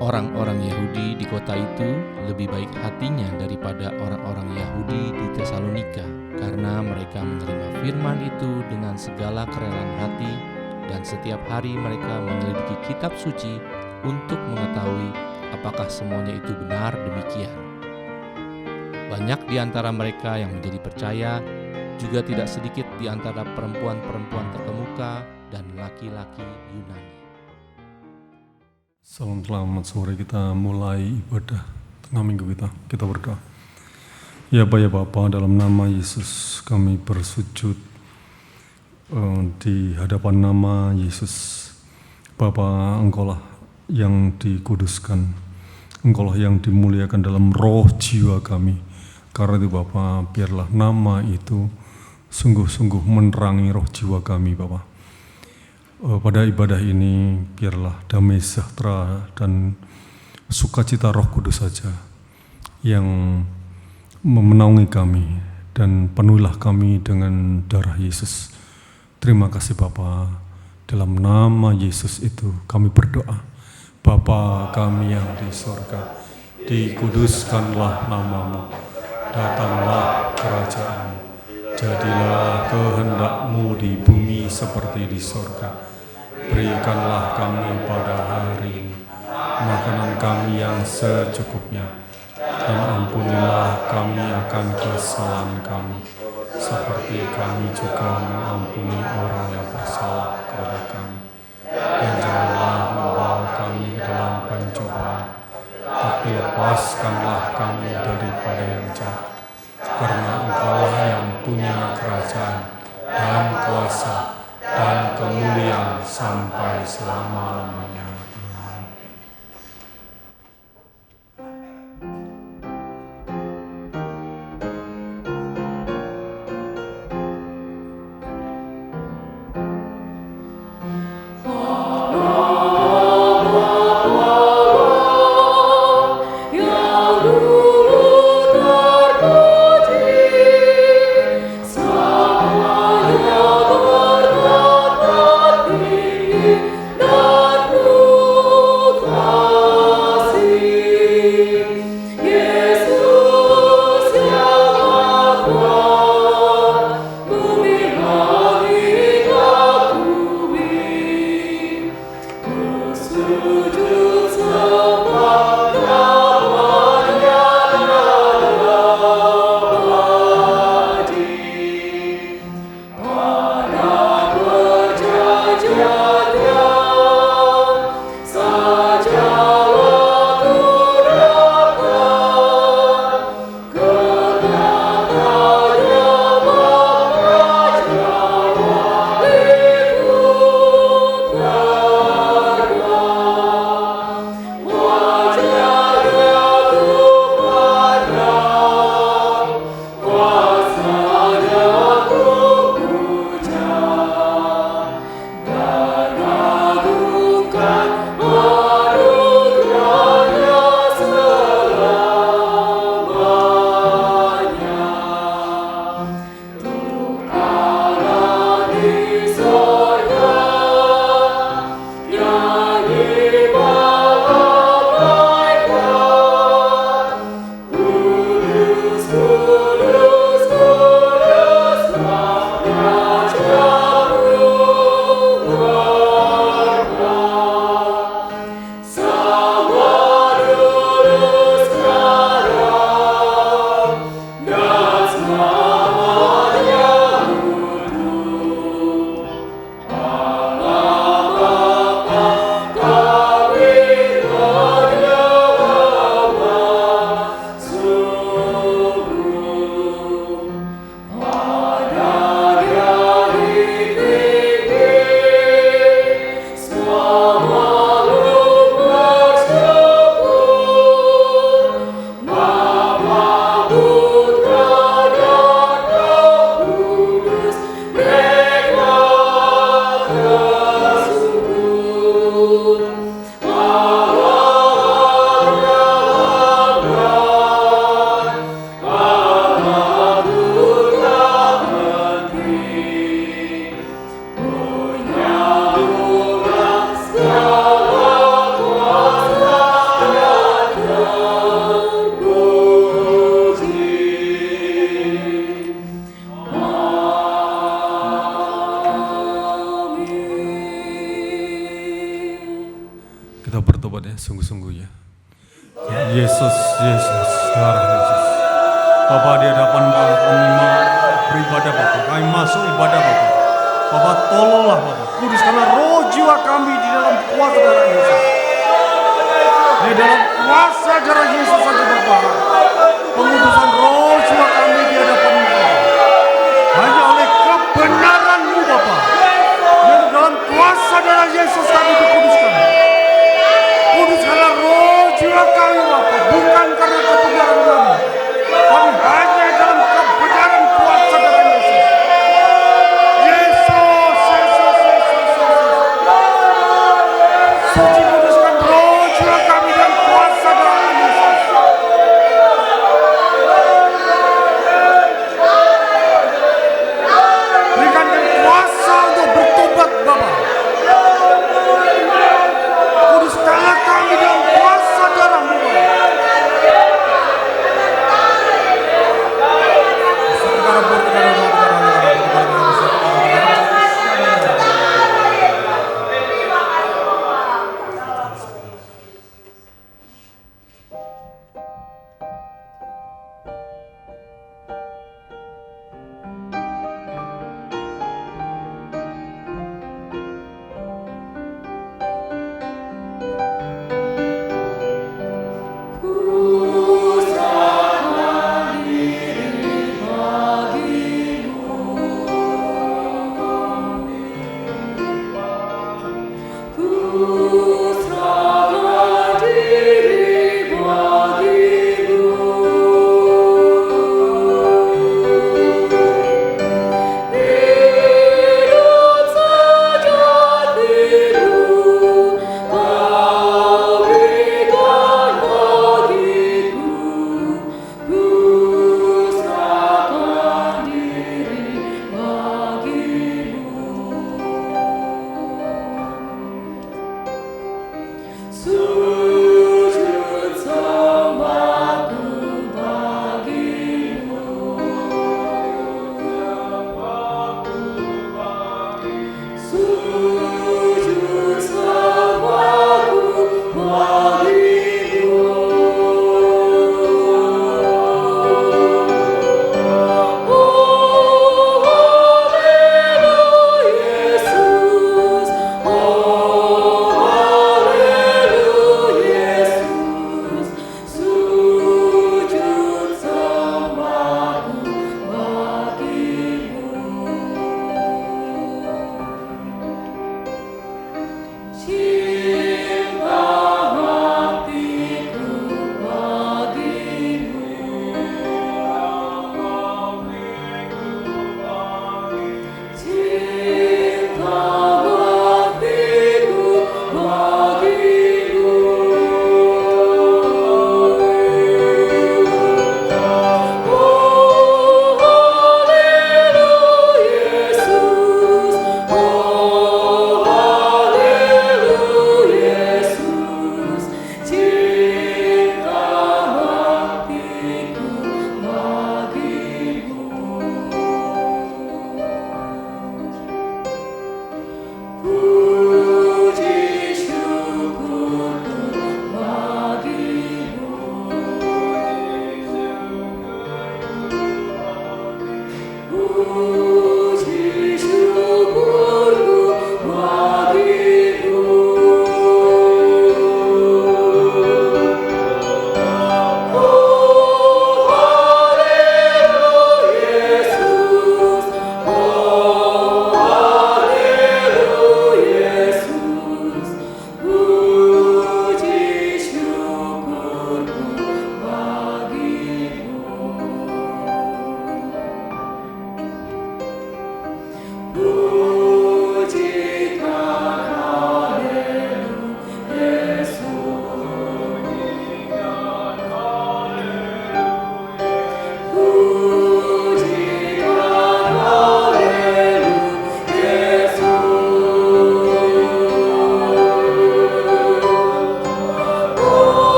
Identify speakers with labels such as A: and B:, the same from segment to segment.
A: Orang-orang Yahudi di kota itu lebih baik hatinya daripada orang-orang Yahudi di Tesalonika, karena mereka menerima firman itu dengan segala kerelaan hati, dan setiap hari mereka menyelidiki kitab suci untuk mengetahui apakah semuanya itu benar demikian. Banyak di antara mereka yang menjadi percaya, juga tidak sedikit di antara perempuan-perempuan terkemuka dan laki-laki Yunani.
B: Salam selamat sore, kita mulai ibadah tengah minggu kita berdoa. Ya Bapa, dalam nama Yesus kami bersujud di hadapan nama Yesus. Bapa, Engkaulah yang dikuduskan, Engkaulah yang dimuliakan dalam roh jiwa kami. Karena itu Bapa, biarlah nama itu sungguh-sungguh menerangi roh jiwa kami Bapa. Pada ibadah ini biarlah damai sejahtera dan sukacita Roh Kudus saja yang memenaungi kami, dan penuhilah kami dengan darah Yesus. Terima kasih Bapa, dalam nama Yesus itu kami berdoa. Bapa kami yang di sorga, dikuduskanlah namamu, datanglah kerajaanmu, jadilah kehendak-Mu di bumi seperti di sorga. Berikanlah kami pada hari ini makanan kami yang secukupnya, dan ampunilah kami akan kesalahan kami, seperti kami juga mengampuni orang yang bersalah kepada kami. Dan janganlah membawa kami ke dalam pencobaan, tapi lepaskanlah kami daripada yang jahat. Karena Engkaulah yang punya kerajaan dan kuasa dan kemuliaan sampai selama-lamanya.
C: Amen.
B: Yesus, darah Yesus. Bapa, di hadapan kami beribadah Bapa, kami masuk ibadah Bapa. Bapa, tolonglah Bapa, kuduskanlah roh jiwa kami di dalam kuasa darah Yesus. Di dalam kuasa darah Yesus saja Bapa, pengudusan roh jiwa kami di hadapan-Mu Bapa. Hanya oleh kebenaran-Mu Bapa, yang dalam kuasa darah Yesus kami dikuduskan. Kuduskanlah roh jiwa kami Bapa, bukan karena kebenaran kami, tapi hanya dalam kebenaran kuasa darah Yesus. Yesus. Suci kuduskan roh jiwa kami dan kuasa darah Yesus.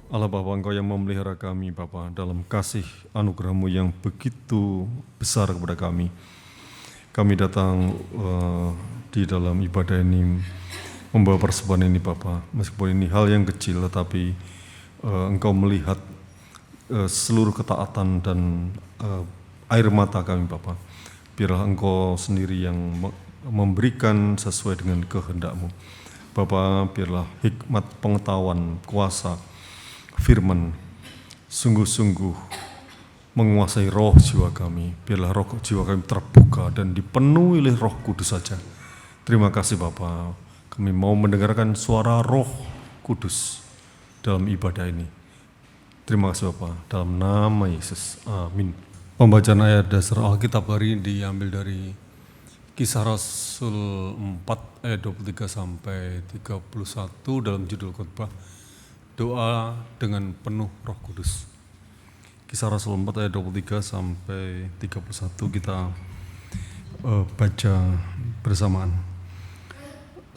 B: Allah Bapa, Engkau yang memelihara kami Bapa dalam kasih anugerah-Mu yang begitu besar kepada kami. Kami datang di dalam ibadah ini membawa persembahan ini Bapa. Meskipun ini hal yang kecil, tetapi Engkau melihat seluruh ketaatan dan air mata kami Bapa. Biarlah Engkau sendiri yang memberikan sesuai dengan kehendak-Mu. Bapa, biarlah hikmat, pengetahuan, kuasa, firman sungguh-sungguh menguasai roh jiwa kami. Biarlah roh jiwa kami terbuka dan dipenuhi oleh Roh Kudus saja. Terima kasih Bapa. Kami mau mendengarkan suara Roh Kudus dalam ibadah ini. Terima kasih Bapa. Dalam nama Yesus. Amin. Pembacaan ayat dasar Alkitab hari ini diambil dari Kisah Rasul 4 ayat 23 sampai 31 dalam judul khotbah Doa dengan penuh Roh Kudus. Kisah Rasul 4 ayat 23 sampai 31 kita baca bersamaan.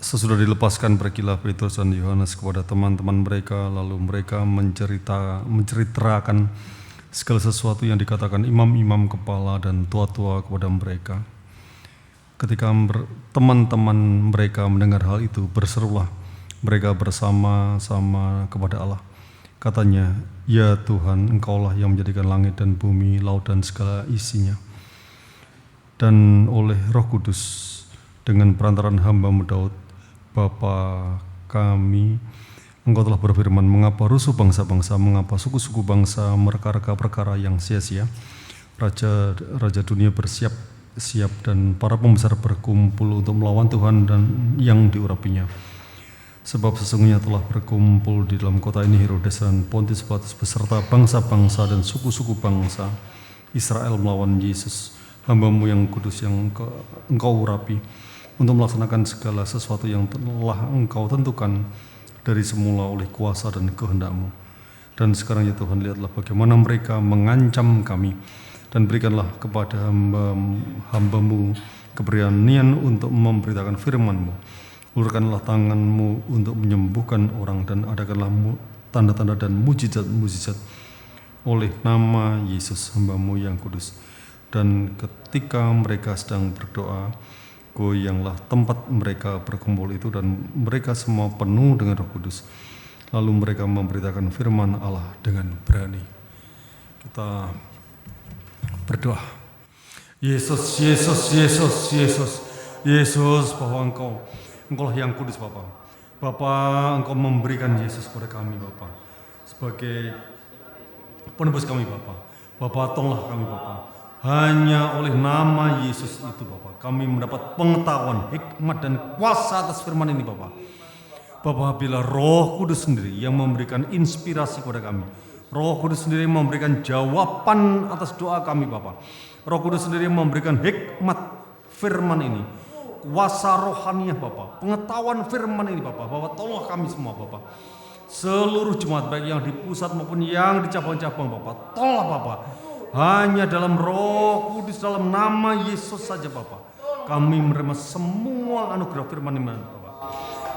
B: Sesudah dilepaskan pergilah Petrus dan Yohanes kepada teman-teman mereka, lalu mereka menceritakan segala sesuatu yang dikatakan imam-imam kepala dan tua-tua kepada mereka. Ketika teman-teman mereka mendengar hal itu, berserulah mereka bersama-sama kepada Allah. Katanya, "Ya Tuhan, Engkaulah yang menjadikan langit dan bumi, laut dan segala isinya. Dan oleh Roh Kudus, dengan perantaran hamba-Mu Daud, Bapa kami, Engkau telah berfirman, mengapa rusuh bangsa-bangsa, mengapa suku-suku bangsa mereka-reka perkara yang sia-sia. Raja dunia bersiap dan para pembesar berkumpul untuk melawan Tuhan dan yang diurapinya. Sebab sesungguhnya telah berkumpul di dalam kota ini Herodes dan Pontius Pilatus beserta bangsa-bangsa dan suku-suku bangsa Israel melawan Yesus, hamba-Mu yang kudus yang Engkau urapi, untuk melaksanakan segala sesuatu yang telah Engkau tentukan dari semula oleh kuasa dan kehendak-Mu. Dan sekarang ya Tuhan, lihatlah bagaimana mereka mengancam kami, dan berikanlah kepada hamba-Mu keberanian untuk memberitakan firman-Mu. Ulurkanlah tangan-Mu untuk menyembuhkan orang, dan adakanlah tanda-tanda dan mujizat-mujizat oleh nama Yesus hamba-Mu yang kudus. Dan ketika mereka sedang berdoa, goyanglah tempat mereka berkumpul itu, dan mereka semua penuh dengan Roh Kudus. Lalu mereka memberitakan firman Allah dengan berani. Kita berdoa. Yesus, Yesus, Yesus, Yesus, Yesus, bahwa Engkaulah yang kudus Bapa. Bapa, Engkau memberikan Yesus kepada kami Bapa, sebagai penebus kami Bapa. Bapa, tolonglah kami Bapa. Hanya oleh nama Yesus itu Bapa, kami mendapat pengetahuan, hikmat dan kuasa atas firman ini Bapa. Bapa, bila Roh Kudus sendiri yang memberikan inspirasi kepada kami, Roh Kudus sendiri memberikan jawaban atas doa kami Bapa. Roh Kudus sendiri memberikan hikmat firman ini, kuasa rohaniah Bapa, pengetahuan firman ini Bapa. Bapa, tolong kami semua Bapa, seluruh jemaat baik yang di pusat maupun yang di cabang-cabang Bapa, tolong Bapa. Hanya dalam Roh Kudus, dalam nama Yesus saja Bapa, kami menerima semua anugerah firman ini Bapa.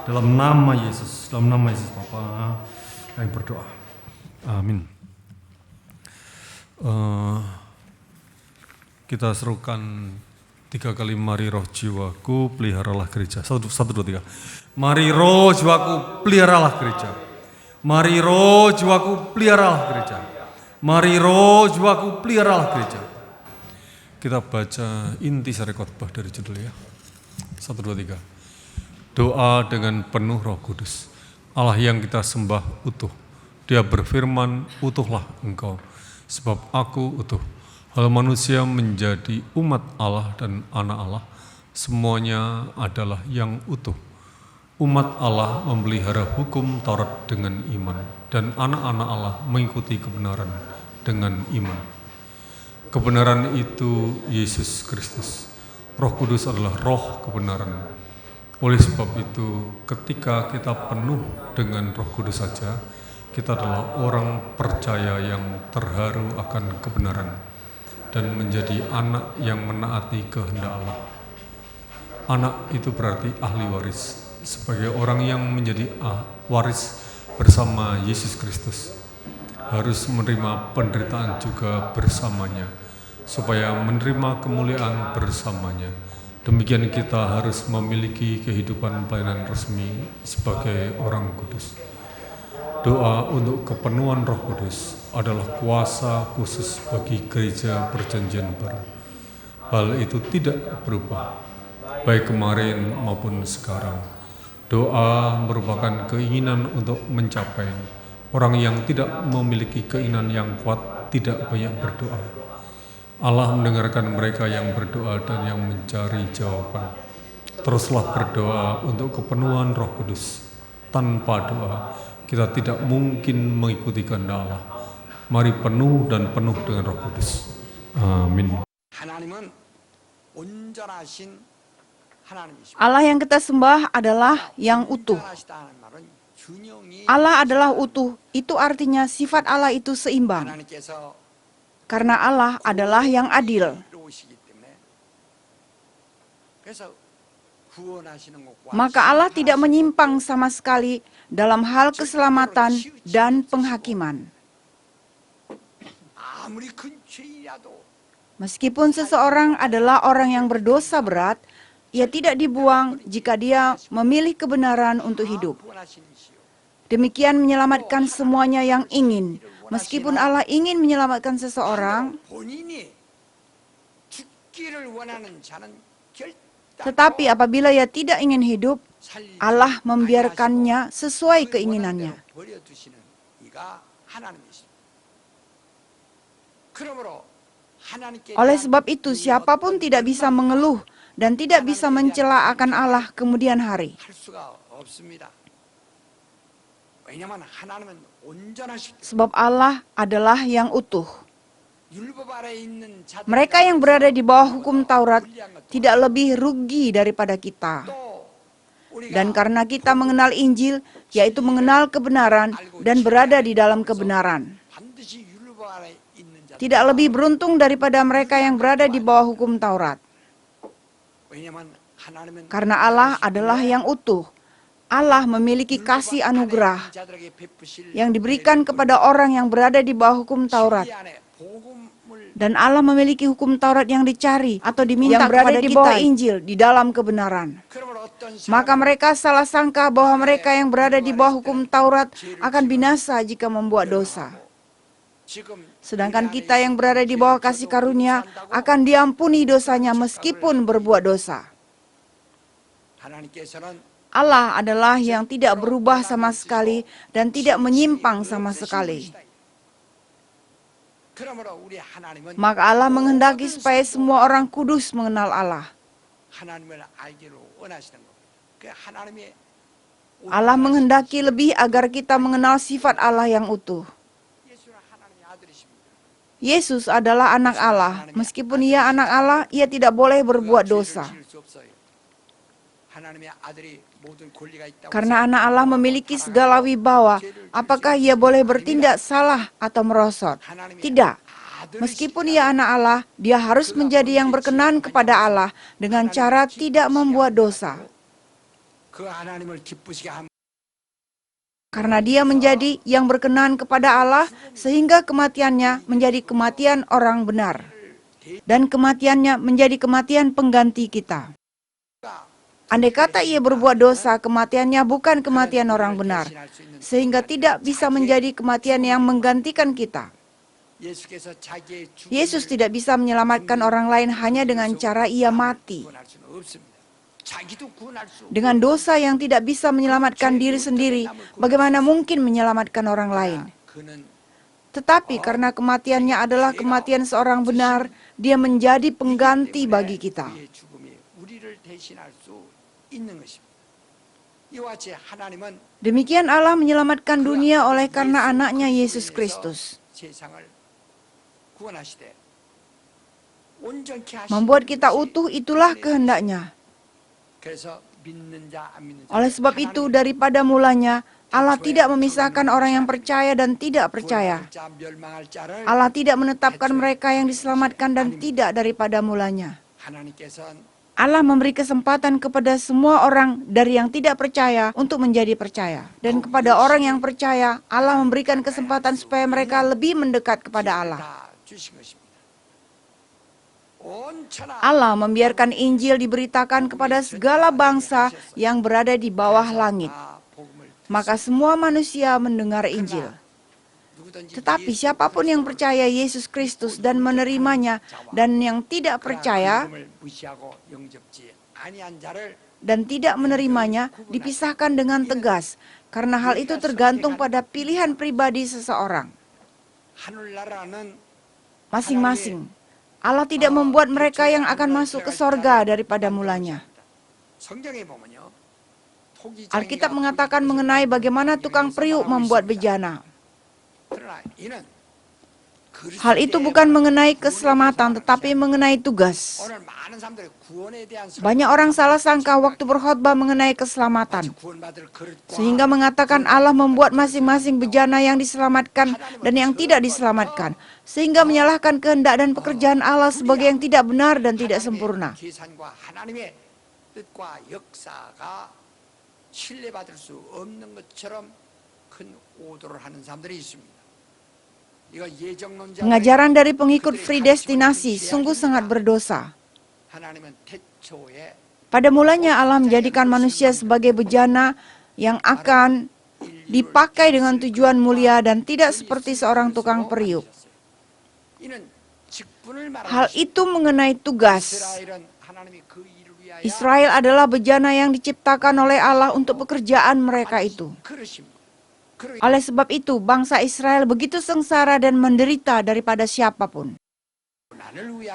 B: Dalam nama Yesus Bapa, kami berdoa. Amin. Kita serukan 3 kali, mari roh jiwaku peliharalah gereja. 1, 2, 3. Mari roh jiwaku peliharalah gereja. Mari roh jiwaku peliharalah gereja. Mari roh jiwaku peliharalah gereja. Kita baca inti sari khotbah dari judulnya. 1, 2, 3. Doa dengan penuh Roh Kudus. Allah yang kita sembah utuh. Dia berfirman, utuhlah engkau, sebab aku utuh. Hal manusia menjadi umat Allah dan anak Allah, semuanya adalah yang utuh. Umat Allah memelihara hukum Taurat dengan iman, dan anak-anak Allah mengikuti kebenaran dengan iman. Kebenaran itu Yesus Kristus. Roh Kudus adalah roh kebenaran. Oleh sebab itu, ketika kita penuh dengan Roh Kudus saja, kita adalah orang percaya yang terharu akan kebenaran dan menjadi anak yang menaati kehendak Allah. Anak itu berarti ahli waris, sebagai orang yang menjadi waris bersama Yesus Kristus. harus menerima penderitaan juga bersamanya, supaya menerima kemuliaan bersamanya. Demikian kita harus memiliki kehidupan pelayanan resmi sebagai orang kudus. Doa untuk kepenuhan Roh Kudus adalah kuasa khusus bagi gereja perjanjian baru. Hal itu tidak berubah, baik kemarin maupun sekarang. Doa merupakan keinginan untuk mencapai. Orang yang tidak memiliki keinginan yang kuat tidak banyak berdoa. Allah mendengarkan mereka yang berdoa dan yang mencari jawaban. Teruslah berdoa untuk kepenuhan Roh Kudus. Tanpa doa, kita tidak mungkin mengikuti kehendak Allah. Mari penuh dan penuh dengan Roh Kudus. Amin.
C: Allah yang kita sembah adalah yang utuh. Allah adalah utuh, itu artinya sifat Allah itu seimbang. Karena Allah adalah yang adil. Maka Allah tidak menyimpang sama sekali dalam hal keselamatan dan penghakiman. Meskipun seseorang adalah orang yang berdosa berat, ia tidak dibuang jika dia memilih kebenaran untuk hidup. Demikian menyelamatkan semuanya yang ingin. Meskipun Allah ingin menyelamatkan seseorang, tetapi apabila ia tidak ingin hidup, Allah membiarkannya sesuai keinginannya. Oleh sebab itu, siapapun tidak bisa mengeluh dan tidak bisa mencela akan Allah kemudian hari. Sebab Allah adalah yang utuh. Mereka yang berada di bawah hukum Taurat tidak lebih rugi daripada kita. Dan karena kita mengenal Injil, yaitu mengenal kebenaran dan berada di dalam kebenaran, tidak lebih beruntung daripada mereka yang berada di bawah hukum Taurat. Karena Allah adalah yang utuh. Allah memiliki kasih anugerah yang diberikan kepada orang yang berada di bawah hukum Taurat. Dan Allah memiliki hukum Taurat yang dicari atau diminta kepada kita, Injil, di dalam kebenaran. Maka mereka salah sangka bahwa mereka yang berada di bawah hukum Taurat akan binasa jika membuat dosa. Sedangkan kita yang berada di bawah kasih karunia akan diampuni dosanya meskipun berbuat dosa. Allah adalah yang tidak berubah sama sekali dan tidak menyimpang sama sekali. Maka Allah menghendaki supaya semua orang kudus mengenal Allah. Allah menghendaki lebih agar kita mengenal sifat Allah yang utuh. Yesus adalah anak Allah. Meskipun ia anak Allah, ia tidak boleh berbuat dosa. Karena anak Allah memiliki segala wibawa, apakah ia boleh bertindak salah atau merosot? Tidak. Meskipun ia anak Allah, dia harus menjadi yang berkenan kepada Allah dengan cara tidak membuat dosa. Karena dia menjadi yang berkenan kepada Allah, sehingga kematiannya menjadi kematian orang benar. Dan kematiannya menjadi kematian pengganti kita. Andai kata ia berbuat dosa, kematiannya bukan kematian orang benar, sehingga tidak bisa menjadi kematian yang menggantikan kita. Yesus tidak bisa menyelamatkan orang lain hanya dengan cara ia mati. Dengan dosa yang tidak bisa menyelamatkan diri sendiri, bagaimana mungkin menyelamatkan orang lain? Tetapi karena kematiannya adalah kematian seorang benar, dia menjadi pengganti bagi kita. Demikian Allah menyelamatkan dunia oleh karena anaknya Yesus Kristus. Membuat kita utuh itulah kehendaknya. Oleh sebab itu daripada mulanya Allah tidak memisahkan orang yang percaya dan tidak percaya. Allah tidak menetapkan mereka yang diselamatkan dan tidak daripada mulanya. Allah memberi kesempatan kepada semua orang dari yang tidak percaya untuk menjadi percaya. Dan kepada orang yang percaya, Allah memberikan kesempatan supaya mereka lebih mendekat kepada Allah. Allah membiarkan Injil diberitakan kepada segala bangsa yang berada di bawah langit. Maka semua manusia mendengar Injil. Tetapi siapapun yang percaya Yesus Kristus dan menerimanya, dan yang tidak percaya dan tidak menerimanya, dipisahkan dengan tegas, karena hal itu tergantung pada pilihan pribadi seseorang. Masing-masing. Allah tidak membuat mereka yang akan masuk ke sorga daripada mulanya. Alkitab mengatakan mengenai bagaimana tukang periuk membuat bejana. Hal itu bukan mengenai keselamatan, tetapi mengenai tugas. Banyak orang salah sangka waktu berkhotbah mengenai keselamatan, sehingga mengatakan Allah membuat masing-masing bejana yang diselamatkan dan yang tidak diselamatkan, sehingga menyalahkan kehendak dan pekerjaan Allah sebagai yang tidak benar dan tidak sempurna. Pengajaran dari pengikut predestinasi sungguh sangat berdosa. Pada mulanya Allah menjadikan manusia sebagai bejana yang akan dipakai dengan tujuan mulia dan tidak seperti seorang tukang periuk. Hal itu mengenai tugas. Israel adalah bejana yang diciptakan oleh Allah untuk pekerjaan mereka itu. Oleh sebab itu, bangsa Israel begitu sengsara dan menderita daripada siapapun.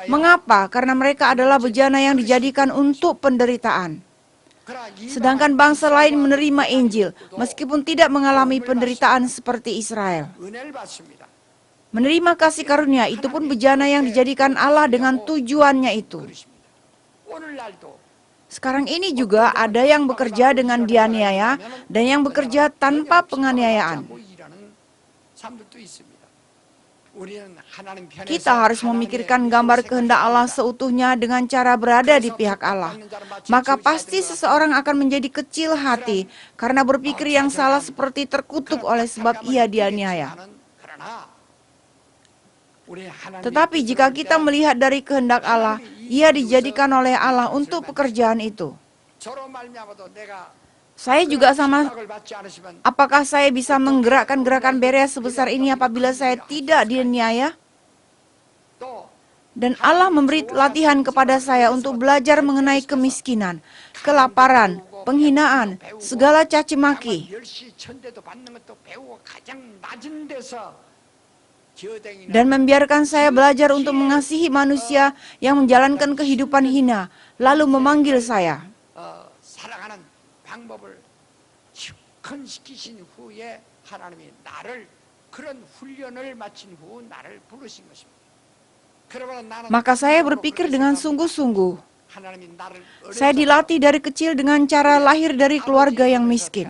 C: Mengapa? Karena mereka adalah bejana yang dijadikan untuk penderitaan. Sedangkan bangsa lain menerima Injil, meskipun tidak mengalami penderitaan seperti Israel. Menerima kasih karunia itu pun bejana yang dijadikan Allah dengan tujuannya itu. Sekarang ini juga ada yang bekerja dengan dianiaya dan yang bekerja tanpa penganiayaan. Kita harus memikirkan gambar kehendak Allah seutuhnya dengan cara berada di pihak Allah. Maka pasti seseorang akan menjadi kecil hati karena berpikir yang salah seperti terkutuk oleh sebab ia dianiaya. Tetapi jika kita melihat dari kehendak Allah, ia dijadikan oleh Allah untuk pekerjaan itu. Saya juga sama, apakah saya bisa menggerakkan gerakan Berea sebesar ini apabila saya tidak dianiaya? Dan Allah memberi latihan kepada saya untuk belajar mengenai kemiskinan, kelaparan, penghinaan, segala caci maki. Dan membiarkan saya belajar untuk mengasihi manusia yang menjalankan kehidupan hina, lalu memanggil saya. Maka saya berpikir dengan sungguh-sungguh. Saya dilatih dari kecil dengan cara lahir dari keluarga yang miskin.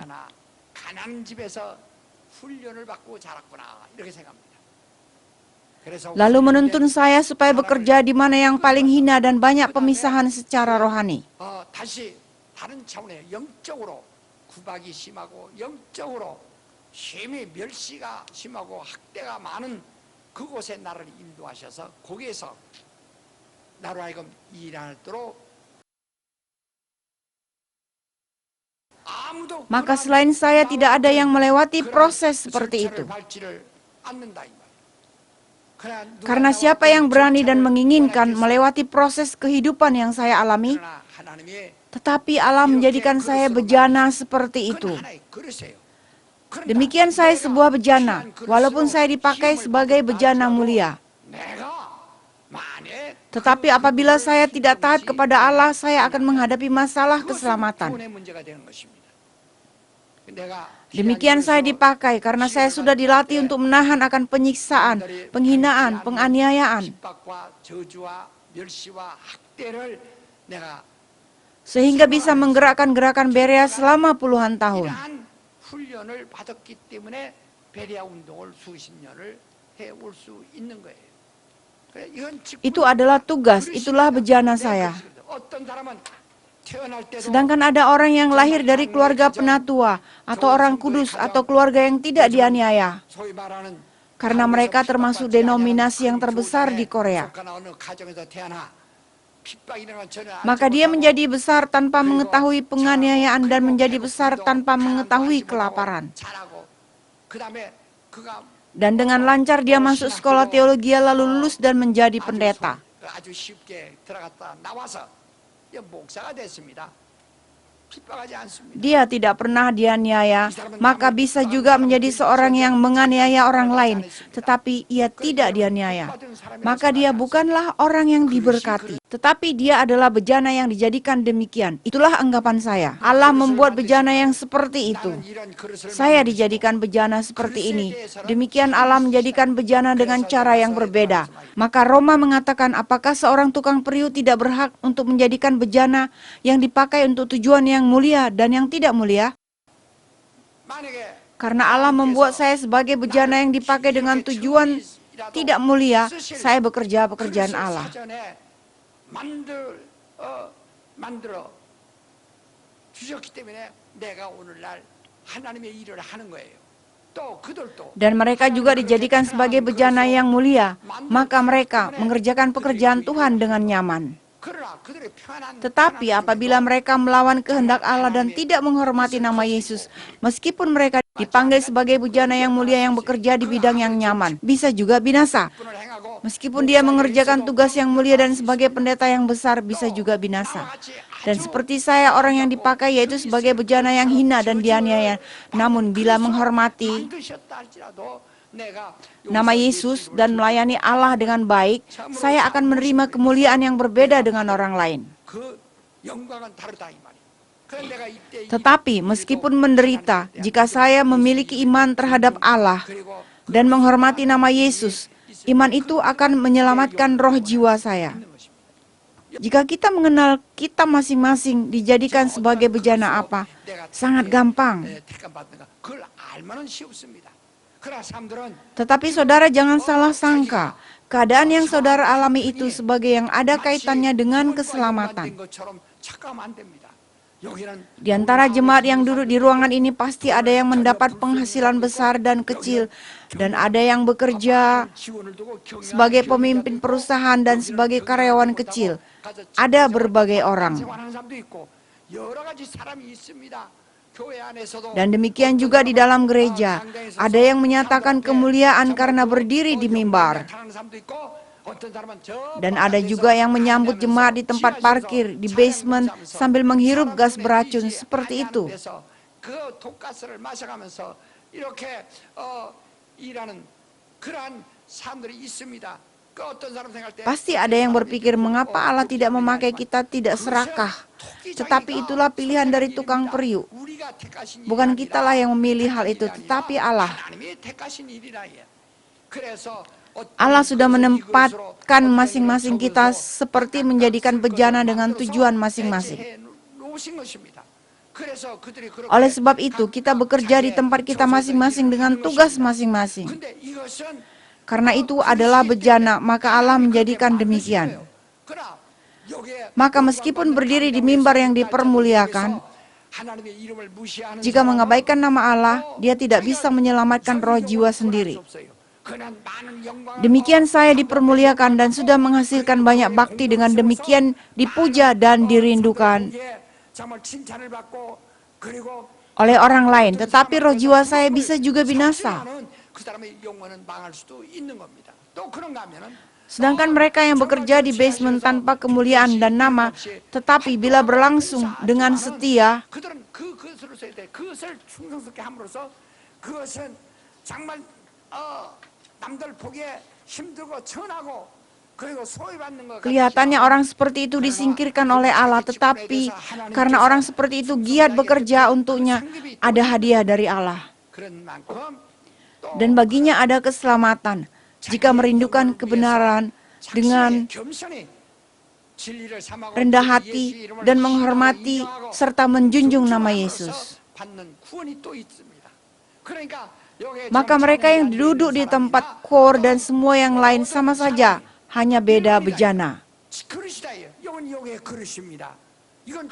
C: Lalu menuntun saya supaya bekerja di mana yang paling hina dan banyak pemisahan secara rohani. Maka selain saya tidak ada yang melewati proses seperti itu. Karena siapa yang berani dan menginginkan melewati proses kehidupan yang saya alami, tetapi Allah menjadikan saya bejana seperti itu. Demikian saya sebuah bejana, walaupun saya dipakai sebagai bejana mulia. Tetapi apabila saya tidak taat kepada Allah, saya akan menghadapi masalah keselamatan. Demikian saya dipakai karena saya sudah dilatih untuk menahan akan penyiksaan, penghinaan, penganiayaan. Sehingga bisa menggerakkan gerakan Berea selama puluhan tahun. Itu adalah tugas, itulah bejana saya. Sedangkan ada orang yang lahir dari keluarga penatua, atau orang kudus, atau keluarga yang tidak dianiaya. Karena mereka termasuk denominasi yang terbesar di Korea. Maka dia menjadi besar tanpa mengetahui penganiayaan dan menjadi besar tanpa mengetahui kelaparan. Dan dengan lancar dia masuk sekolah teologi lalu lulus dan menjadi pendeta. Dia tidak pernah dianiaya, maka bisa juga menjadi seorang yang menganiaya orang lain, tetapi ia tidak dianiaya. Maka dia bukanlah orang yang diberkati, tetapi dia adalah bejana yang dijadikan demikian. Itulah anggapan saya. Allah membuat bejana yang seperti itu. Saya dijadikan bejana seperti ini. Demikian Allah menjadikan bejana dengan cara yang berbeda. Maka Roma mengatakan, apakah seorang tukang periuk tidak berhak untuk menjadikan bejana yang dipakai untuk tujuan yang mulia dan yang tidak mulia? Karena Allah membuat saya sebagai bejana yang dipakai dengan tujuan tidak mulia, saya bekerja pekerjaan Allah. Dan mereka juga dijadikan sebagai bejana yang mulia, maka mereka mengerjakan pekerjaan Tuhan dengan nyaman. Tetapi apabila mereka melawan kehendak Allah dan tidak menghormati nama Yesus, meskipun mereka dipanggil sebagai bejana yang mulia yang bekerja di bidang yang nyaman, bisa juga binasa. Meskipun dia mengerjakan tugas yang mulia dan sebagai pendeta yang besar, bisa juga binasa. Dan seperti saya, orang yang dipakai yaitu sebagai bejana yang hina dan dianiaya. Namun bila menghormati nama Yesus dan melayani Allah dengan baik, saya akan menerima kemuliaan yang berbeda dengan orang lain. Tetapi meskipun menderita, jika saya memiliki iman terhadap Allah dan menghormati nama Yesus, iman itu akan menyelamatkan roh jiwa saya. Jika kita mengenal kita masing-masing dijadikan sebagai bejana apa, sangat gampang. Tetapi saudara jangan salah sangka, keadaan yang saudara alami itu sebagai yang ada kaitannya dengan keselamatan. Di antara jemaat yang duduk di ruangan ini pasti ada yang mendapat penghasilan besar dan kecil, dan ada yang bekerja sebagai pemimpin perusahaan dan sebagai karyawan kecil. Ada berbagai orang. Dan demikian juga di dalam gereja, ada yang menyatakan kemuliaan karena berdiri di mimbar. Dan ada juga yang menyambut jemaat di tempat parkir, di basement, sambil menghirup gas beracun, seperti itu. Pasti ada yang berpikir, mengapa Allah tidak memakai kita tidak serakah? Tetapi itulah pilihan dari tukang periuk. Bukan kitalah yang memilih hal itu, tetapi Allah. Allah sudah menempatkan masing-masing kita seperti menjadikan bejana dengan tujuan masing-masing. Oleh sebab itu, kita bekerja di tempat kita masing-masing dengan tugas masing-masing. Karena itu adalah bejana, maka Allah menjadikan demikian. Maka meskipun berdiri di mimbar yang dipermuliakan, jika mengabaikan nama Allah, dia tidak bisa menyelamatkan roh jiwa sendiri. Demikian saya dipermuliakan dan sudah menghasilkan banyak bakti, dengan demikian dipuja dan dirindukan oleh orang lain. Tetapi roh jiwa saya bisa juga binasa. Sedangkan mereka yang bekerja di basement tanpa kemuliaan dan nama, tetapi bila berlangsung dengan setia, kelihatannya orang seperti itu disingkirkan oleh Allah, tetapi karena orang seperti itu giat bekerja untuknya, ada hadiah dari Allah. Dan baginya ada keselamatan jika merindukan kebenaran dengan rendah hati dan menghormati serta menjunjung nama Yesus. Maka mereka yang duduk di tempat kor dan semua yang lain sama saja hanya beda bejana.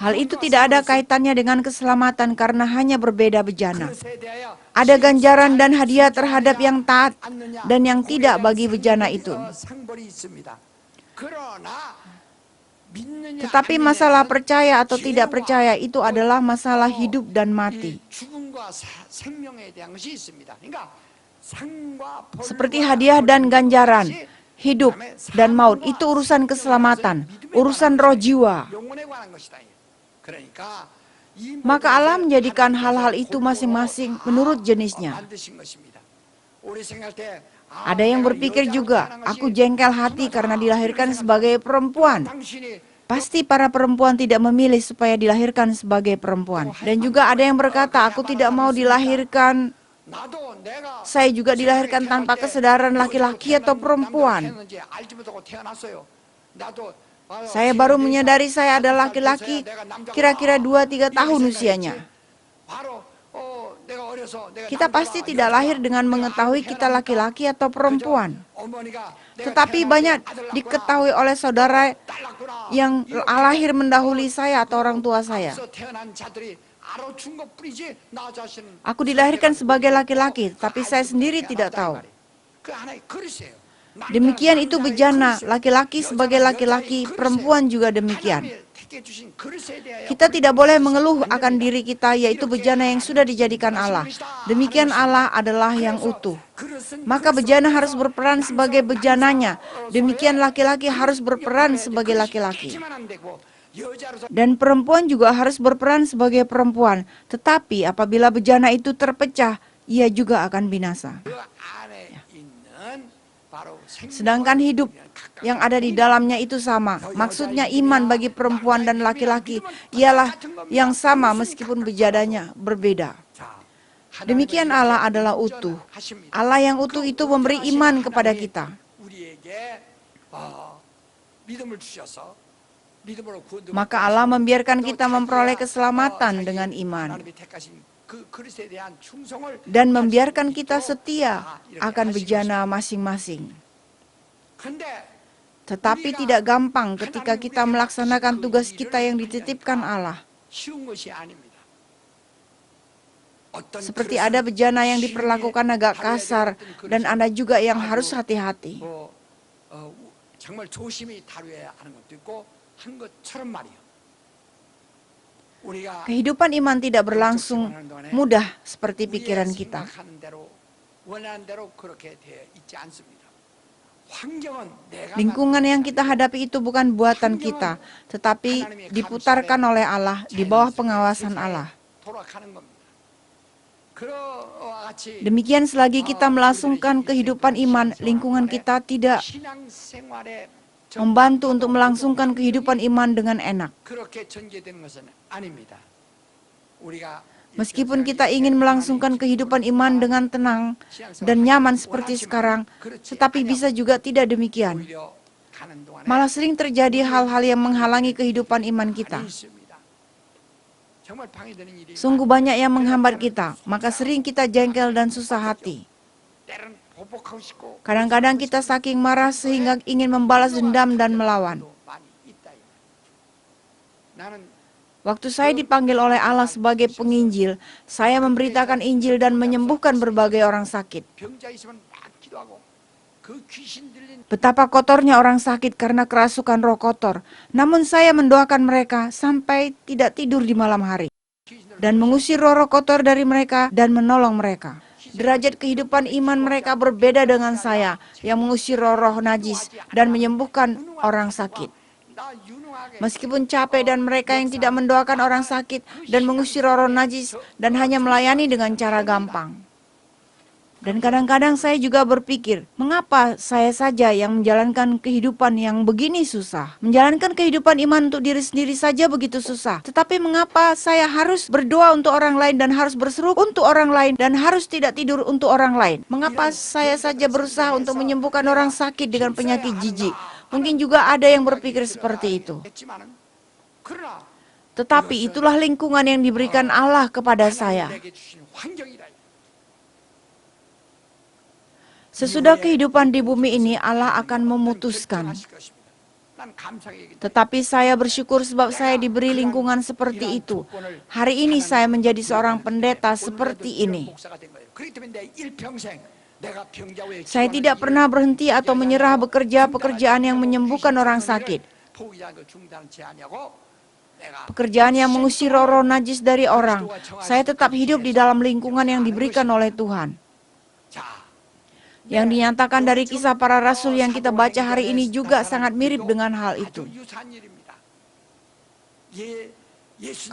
C: Hal itu tidak ada kaitannya dengan keselamatan karena hanya berbeda bejana. Ada ganjaran dan hadiah terhadap yang taat dan yang tidak bagi bejana itu. Tetapi masalah percaya atau tidak percaya itu adalah masalah hidup dan mati. Seperti hadiah dan ganjaran, hidup dan maut itu urusan keselamatan, urusan roh jiwa. Maka Allah menjadikan hal-hal itu masing-masing menurut jenisnya. Ada yang berpikir juga, aku jengkel hati karena dilahirkan sebagai perempuan. Pasti para perempuan tidak memilih supaya dilahirkan sebagai perempuan. Dan juga ada yang berkata, aku tidak mau dilahirkan, saya juga dilahirkan tanpa kesadaran laki-laki atau perempuan. Saya baru menyadari saya adalah laki-laki kira-kira 2-3 tahun usianya. Kita pasti tidak lahir dengan mengetahui kita laki-laki atau perempuan. Tetapi banyak diketahui oleh saudara yang lahir mendahului saya atau orang tua saya. Aku dilahirkan sebagai laki-laki, tapi saya sendiri tidak tahu. Demikian itu bejana, laki-laki sebagai laki-laki, perempuan juga demikian. Kita tidak boleh mengeluh akan diri kita, yaitu bejana yang sudah dijadikan Allah. Demikian Allah adalah yang utuh. Maka bejana harus berperan sebagai bejananya. Demikian laki-laki harus berperan sebagai laki-laki. Dan perempuan juga harus berperan sebagai perempuan. Tetapi apabila bejana itu terpecah, ia juga akan binasa. Sedangkan hidup yang ada di dalamnya itu sama. Maksudnya iman bagi perempuan dan laki-laki ialah yang sama meskipun bejananya berbeda. Demikian Allah adalah utuh. Allah yang utuh itu memberi iman kepada kita. Maka Allah membiarkan kita memperoleh keselamatan dengan iman. Dan membiarkan kita setia akan bejana masing-masing. Tetapi tidak gampang ketika kita melaksanakan tugas kita yang dititipkan Allah. Seperti ada bejana yang diperlakukan agak kasar dan ada juga yang harus hati-hati. Kehidupan iman tidak berlangsung mudah seperti pikiran kita. Lingkungan yang kita hadapi itu bukan buatan kita, tetapi diputarkan oleh Allah di bawah pengawasan Allah. Demikian selagi kita melangsungkan kehidupan iman, lingkungan kita tidak membantu untuk melangsungkan kehidupan iman dengan enak. Meskipun kita ingin melangsungkan kehidupan iman dengan tenang dan nyaman seperti sekarang, tetapi bisa juga tidak demikian. Malah sering terjadi hal-hal yang menghalangi kehidupan iman kita. Sungguh banyak yang menghambat kita, maka sering kita jengkel dan susah hati. Kadang-kadang kita saking marah sehingga ingin membalas dendam dan melawan. Waktu saya dipanggil oleh Allah sebagai penginjil, saya memberitakan Injil dan menyembuhkan berbagai orang sakit. Betapa kotornya orang sakit karena kerasukan roh kotor. Namun saya mendoakan mereka sampai tidak tidur di malam hari. Dan mengusir roh-roh kotor dari mereka dan menolong mereka. Derajat kehidupan iman mereka berbeda dengan saya yang mengusir roh-roh najis dan menyembuhkan orang sakit. Meskipun capek dan mereka yang tidak mendoakan orang sakit dan mengusir roh-roh najis dan hanya melayani dengan cara gampang. Dan kadang-kadang saya juga berpikir, mengapa saya saja yang menjalankan kehidupan yang begini susah? Menjalankan kehidupan iman untuk diri sendiri saja begitu susah. Tetapi mengapa saya harus berdoa untuk orang lain dan harus berseru untuk orang lain dan harus tidak tidur untuk orang lain? Mengapa saya saja berusaha untuk menyembuhkan orang sakit dengan penyakit jijik? Mungkin juga ada yang berpikir seperti itu. Tetapi itulah lingkungan yang diberikan Allah kepada saya. Sesudah kehidupan di bumi ini, Allah akan memutuskan. Tetapi saya bersyukur sebab saya diberi lingkungan seperti itu. Hari ini saya menjadi seorang pendeta seperti ini. Saya tidak pernah berhenti atau menyerah bekerja pekerjaan yang menyembuhkan orang sakit. Pekerjaan yang mengusir roh-roh najis dari orang. Saya tetap hidup di dalam lingkungan yang diberikan oleh Tuhan. Yang dinyatakan dari kisah para rasul yang kita baca hari ini juga sangat mirip dengan hal itu.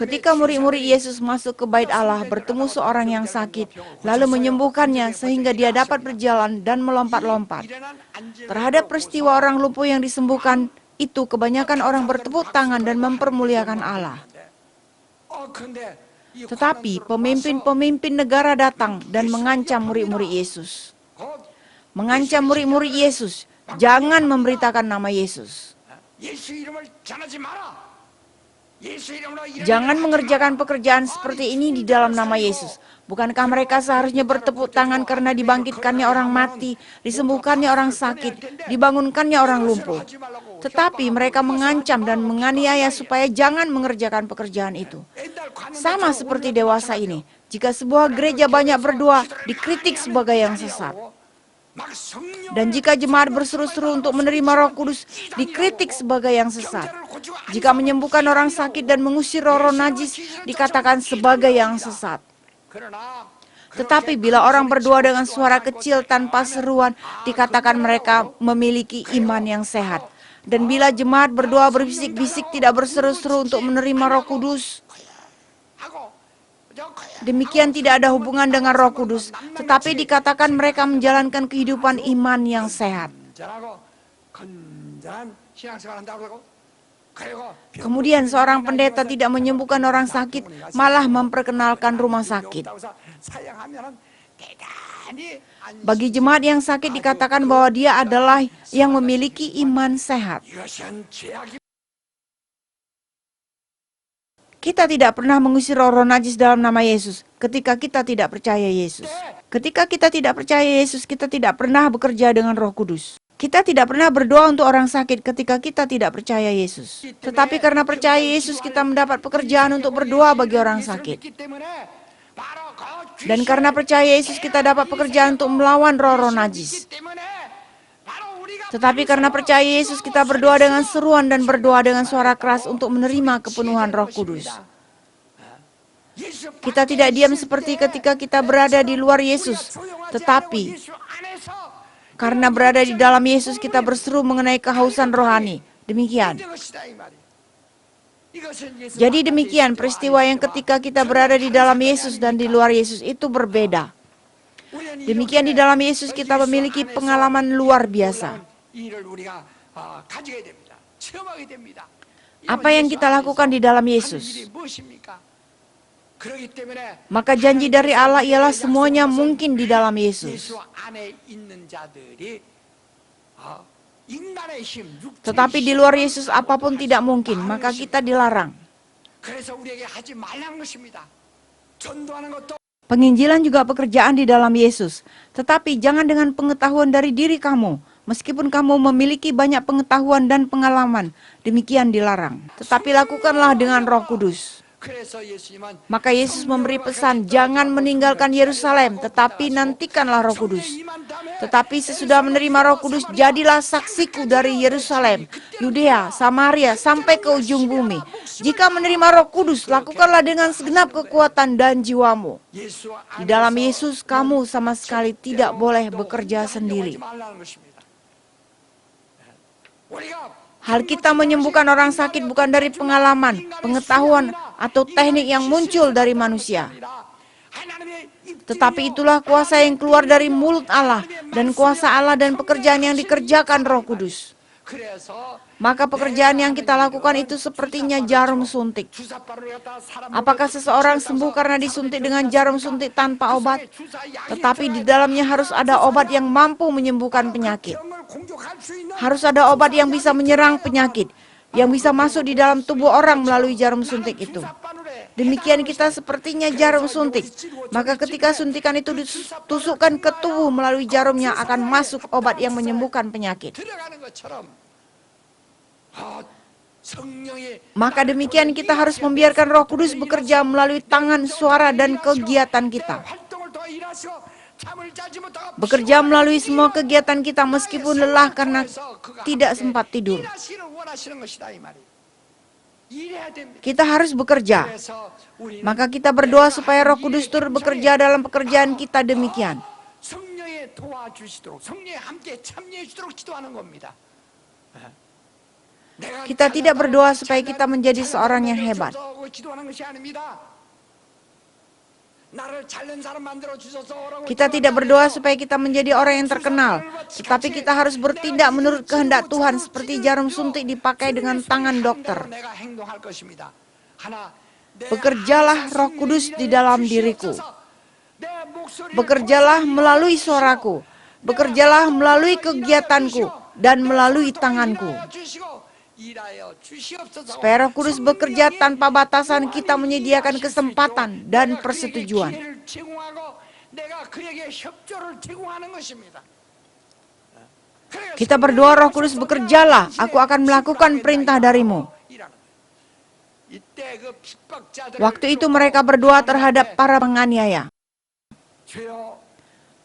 C: Ketika murid-murid Yesus masuk ke bait Allah, bertemu seorang yang sakit, lalu menyembuhkannya sehingga dia dapat berjalan dan melompat-lompat. Terhadap peristiwa orang lumpuh yang disembuhkan itu, kebanyakan orang bertepuk tangan dan mempermuliakan Allah. Tetapi pemimpin-pemimpin negara datang dan mengancam murid-murid Yesus. Mengancam murid-murid Yesus, jangan memberitakan nama Yesus. Jangan mengerjakan pekerjaan seperti ini di dalam nama Yesus. Bukankah mereka seharusnya bertepuk tangan karena dibangkitkannya orang mati, disembuhkannya orang sakit, dibangunkannya orang lumpuh? Tetapi mereka mengancam dan menganiaya supaya jangan mengerjakan pekerjaan itu. Sama seperti dewasa ini, jika sebuah gereja banyak berdoa, dikritik sebagai yang sesat. Dan jika jemaat berseru-seru untuk menerima Roh Kudus, dikritik sebagai yang sesat. Jika menyembuhkan orang sakit dan mengusir roh-roh najis, dikatakan sebagai yang sesat. Tetapi bila orang berdoa dengan suara kecil tanpa seruan, dikatakan mereka memiliki iman yang sehat. Dan bila jemaat berdoa berbisik-bisik tidak berseru-seru untuk menerima Roh Kudus, demikian tidak ada hubungan dengan Roh Kudus, tetapi dikatakan mereka menjalankan kehidupan iman yang sehat. Kemudian seorang pendeta tidak menyembuhkan orang sakit, malah memperkenalkan rumah sakit. Bagi jemaat yang sakit dikatakan bahwa dia adalah yang memiliki iman sehat. Kita tidak pernah mengusir roh-roh najis dalam nama Yesus ketika kita tidak percaya Yesus. Ketika kita tidak percaya Yesus, kita tidak pernah bekerja dengan Roh Kudus. Kita tidak pernah berdoa untuk orang sakit ketika kita tidak percaya Yesus. Tetapi karena percaya Yesus, kita mendapat pekerjaan untuk berdoa bagi orang sakit. Dan karena percaya Yesus, kita dapat pekerjaan untuk melawan roh-roh najis. Tetapi karena percaya Yesus, kita berdoa dengan seruan dan berdoa dengan suara keras untuk menerima kepenuhan Roh Kudus. Kita tidak diam seperti ketika kita berada di luar Yesus, tetapi karena berada di dalam Yesus, kita berseru mengenai kehausan rohani. Demikian. Jadi demikian peristiwa yang ketika kita berada di dalam Yesus dan di luar Yesus itu berbeda. Demikian di dalam Yesus kita memiliki pengalaman luar biasa. Apa yang kita lakukan di dalam Yesus? Maka janji dari Allah ialah semuanya mungkin di dalam Yesus. Tetapi di luar Yesus apapun tidak mungkin, maka kita dilarang. Penginjilan juga pekerjaan di dalam Yesus, tetapi jangan dengan pengetahuan dari diri kamu. Meskipun kamu memiliki banyak pengetahuan dan pengalaman, demikian dilarang. Tetapi lakukanlah dengan Roh Kudus. Maka Yesus memberi pesan, jangan meninggalkan Yerusalem, tetapi nantikanlah Roh Kudus. Tetapi sesudah menerima Roh Kudus, jadilah saksiku dari Yerusalem, Yudea, Samaria, sampai ke ujung bumi. Jika menerima Roh Kudus, lakukanlah dengan segenap kekuatan dan jiwamu. Di dalam Yesus, kamu sama sekali tidak boleh bekerja sendiri. Hal kita menyembuhkan orang sakit bukan dari pengalaman, pengetahuan, atau teknik yang muncul dari manusia. Tetapi itulah kuasa yang keluar dari mulut Allah, dan kuasa Allah dan pekerjaan yang dikerjakan Roh Kudus. Maka pekerjaan yang kita lakukan itu sepertinya jarum suntik. Apakah seseorang sembuh karena disuntik dengan jarum suntik tanpa obat? Tetapi di dalamnya harus ada obat yang mampu menyembuhkan penyakit. Harus ada obat yang bisa menyerang penyakit, yang bisa masuk di dalam tubuh orang melalui jarum suntik itu. Demikian kita sepertinya jarum suntik. Maka ketika suntikan itu ditusukkan ke tubuh melalui jarumnya akan masuk obat yang menyembuhkan penyakit. Maka demikian kita harus membiarkan Roh Kudus bekerja melalui tangan, suara, dan kegiatan kita. Bekerja melalui semua kegiatan kita meskipun lelah karena tidak sempat tidur. Kita harus bekerja. Maka kita berdoa supaya Roh Kudus turut bekerja dalam pekerjaan kita demikian. Kita tidak berdoa supaya kita menjadi seorang yang hebat. Kita tidak berdoa supaya kita menjadi orang yang terkenal, tetapi kita harus bertindak menurut kehendak Tuhan seperti jarum suntik dipakai dengan tangan dokter. Bekerjalah Roh Kudus di dalam diriku. Bekerjalah melalui suaraku. Bekerjalah melalui kegiatanku dan melalui tanganku. Supaya Roh Kudus bekerja tanpa batasan, kita menyediakan kesempatan dan persetujuan. Kita berdoa, Roh Kudus bekerjalah, aku akan melakukan perintah darimu. Waktu itu mereka berdoa terhadap para penganiaya.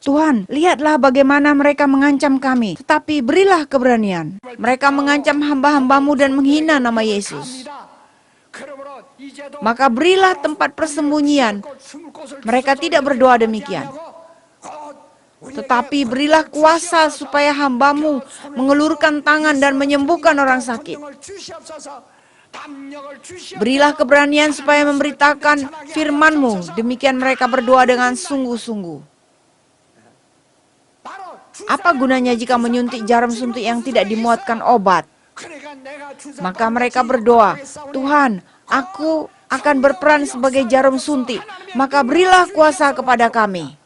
C: Tuhan, lihatlah bagaimana mereka mengancam kami, tetapi berilah keberanian. Mereka mengancam hamba-hambamu dan menghina nama Yesus. Maka berilah tempat persembunyian. Mereka tidak berdoa demikian. Tetapi berilah kuasa supaya hambamu mengelurkan tangan dan menyembuhkan orang sakit. Berilah keberanian supaya memberitakan firman-Mu. Demikian mereka berdoa dengan sungguh-sungguh. Apa gunanya jika menyuntik jarum suntik yang tidak dimuatkan obat? Maka mereka berdoa, Tuhan, aku akan berperan sebagai jarum suntik, maka berilah kuasa kepada kami.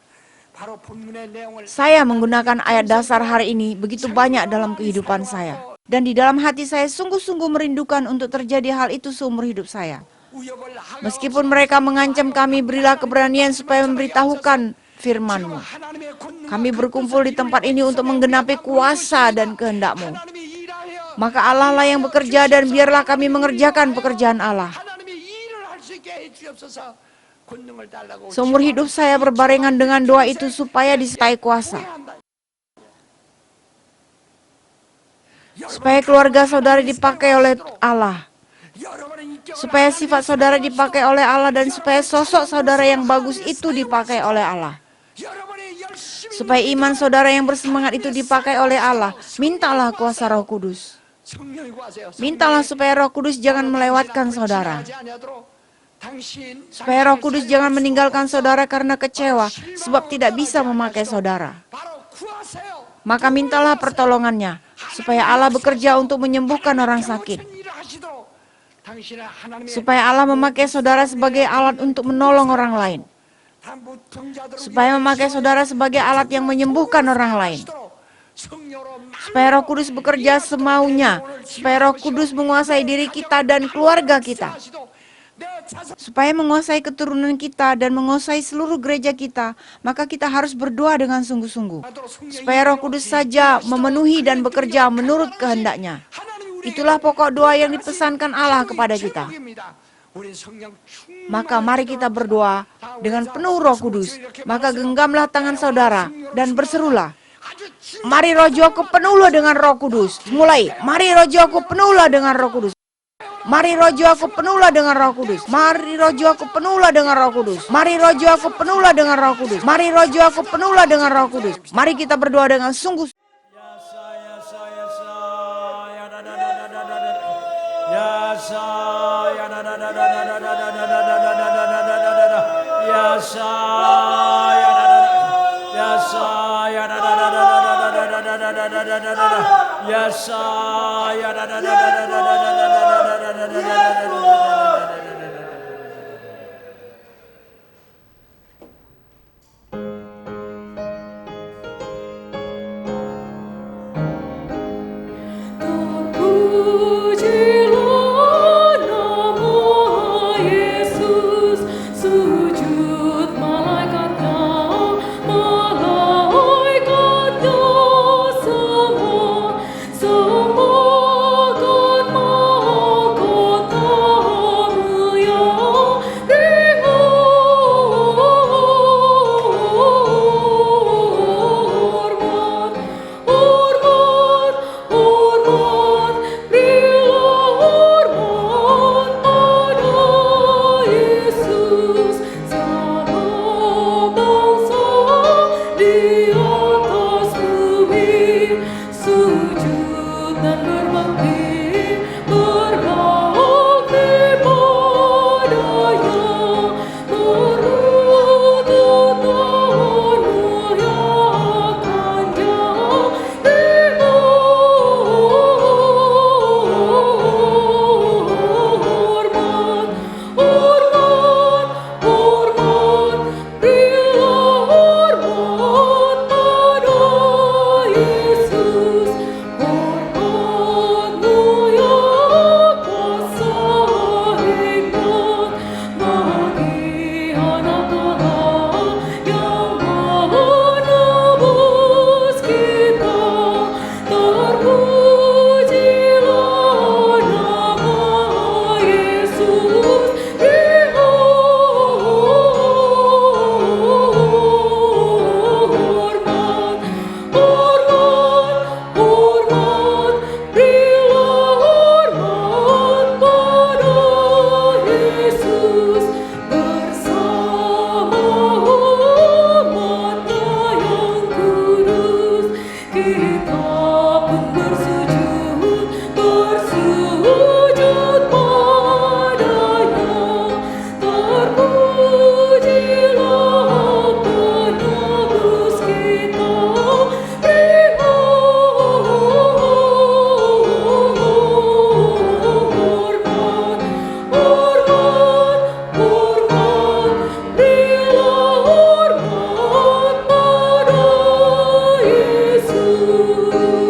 C: Saya menggunakan ayat dasar hari ini begitu banyak dalam kehidupan saya. Dan di dalam hati saya sungguh-sungguh merindukan untuk terjadi hal itu seumur hidup saya. Meskipun mereka mengancam kami, berilah keberanian supaya memberitahukan firman-Mu. Kami berkumpul di tempat ini untuk menggenapi kuasa dan kehendak-Mu. Maka Allah lah yang bekerja dan biarlah kami mengerjakan pekerjaan Allah. Seumur hidup saya berbarengan dengan doa itu supaya disertai kuasa. Supaya keluarga saudara dipakai oleh Allah. Supaya sifat saudara dipakai oleh Allah dan supaya sosok saudara yang bagus itu dipakai oleh Allah. Supaya iman saudara yang bersemangat itu dipakai oleh Allah. Mintalah kuasa Roh Kudus. Mintalah supaya Roh Kudus jangan melewatkan saudara. Supaya Roh Kudus jangan meninggalkan saudara karena kecewa, sebab tidak bisa memakai saudara. Maka mintalah pertolongannya, supaya Allah bekerja untuk menyembuhkan orang sakit. Supaya Allah memakai saudara sebagai alat untuk menolong orang lain. Supaya memakai saudara sebagai alat yang menyembuhkan orang lain. Supaya Roh Kudus bekerja semaunya. Supaya Roh Kudus menguasai diri kita dan keluarga kita. Supaya menguasai keturunan kita dan menguasai seluruh gereja kita, maka kita harus berdoa dengan sungguh-sungguh. Supaya Roh Kudus saja memenuhi dan bekerja menurut kehendak-Nya. Itulah pokok doa yang dipesankan Allah kepada kita. Maka mari kita berdoa dengan penuh Roh Kudus. Maka genggamlah tangan saudara dan berserulah. Mari rojoku penuhlah dengan Roh Kudus. Mulai, mari rojoku penuhlah dengan Roh Kudus. Mari rojo aku penuhlah dengan Roh Kudus. Mari rojo aku penuhlah dengan Roh Kudus. Mari rojo aku penuhlah dengan Roh Kudus. Mari rojo aku penuhlah dengan Roh Kudus. Mari kita berdoa dengan sungguh.
D: Terpujilah nama Yesus. sujud dan berbakti, berbakti padanya, berlutut memuliakannya, hormat, hormat, hormat, berilah hormat pada Yesus, hormatmu yang kuasa hikmat bagi anak Allah yang menebus kita. Terpujilah nama Yesus, hormat, hormat, hormat, berilah hormat pada Yesus, bersama umatnya yang kudus, kita pun bersujud, bersujud padanya. Terpujilah penebus kita, beri hormat, hormat, hormat, berilah hormat pada Yesus.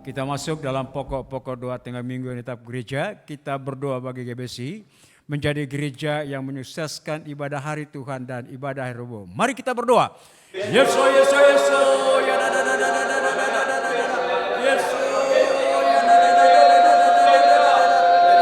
E: Kita masuk dalam pokok-pokok doa tengah minggu yang tetap gereja. Kita berdoa bagi GBC menjadi gereja yang menyukseskan ibadah hari Tuhan dan ibadah hari Rabu. Mari kita berdoa. Yesus, Yesus, Yesus, ya da da da da da da da da da da. Yesus, ya da da da da da da da da da.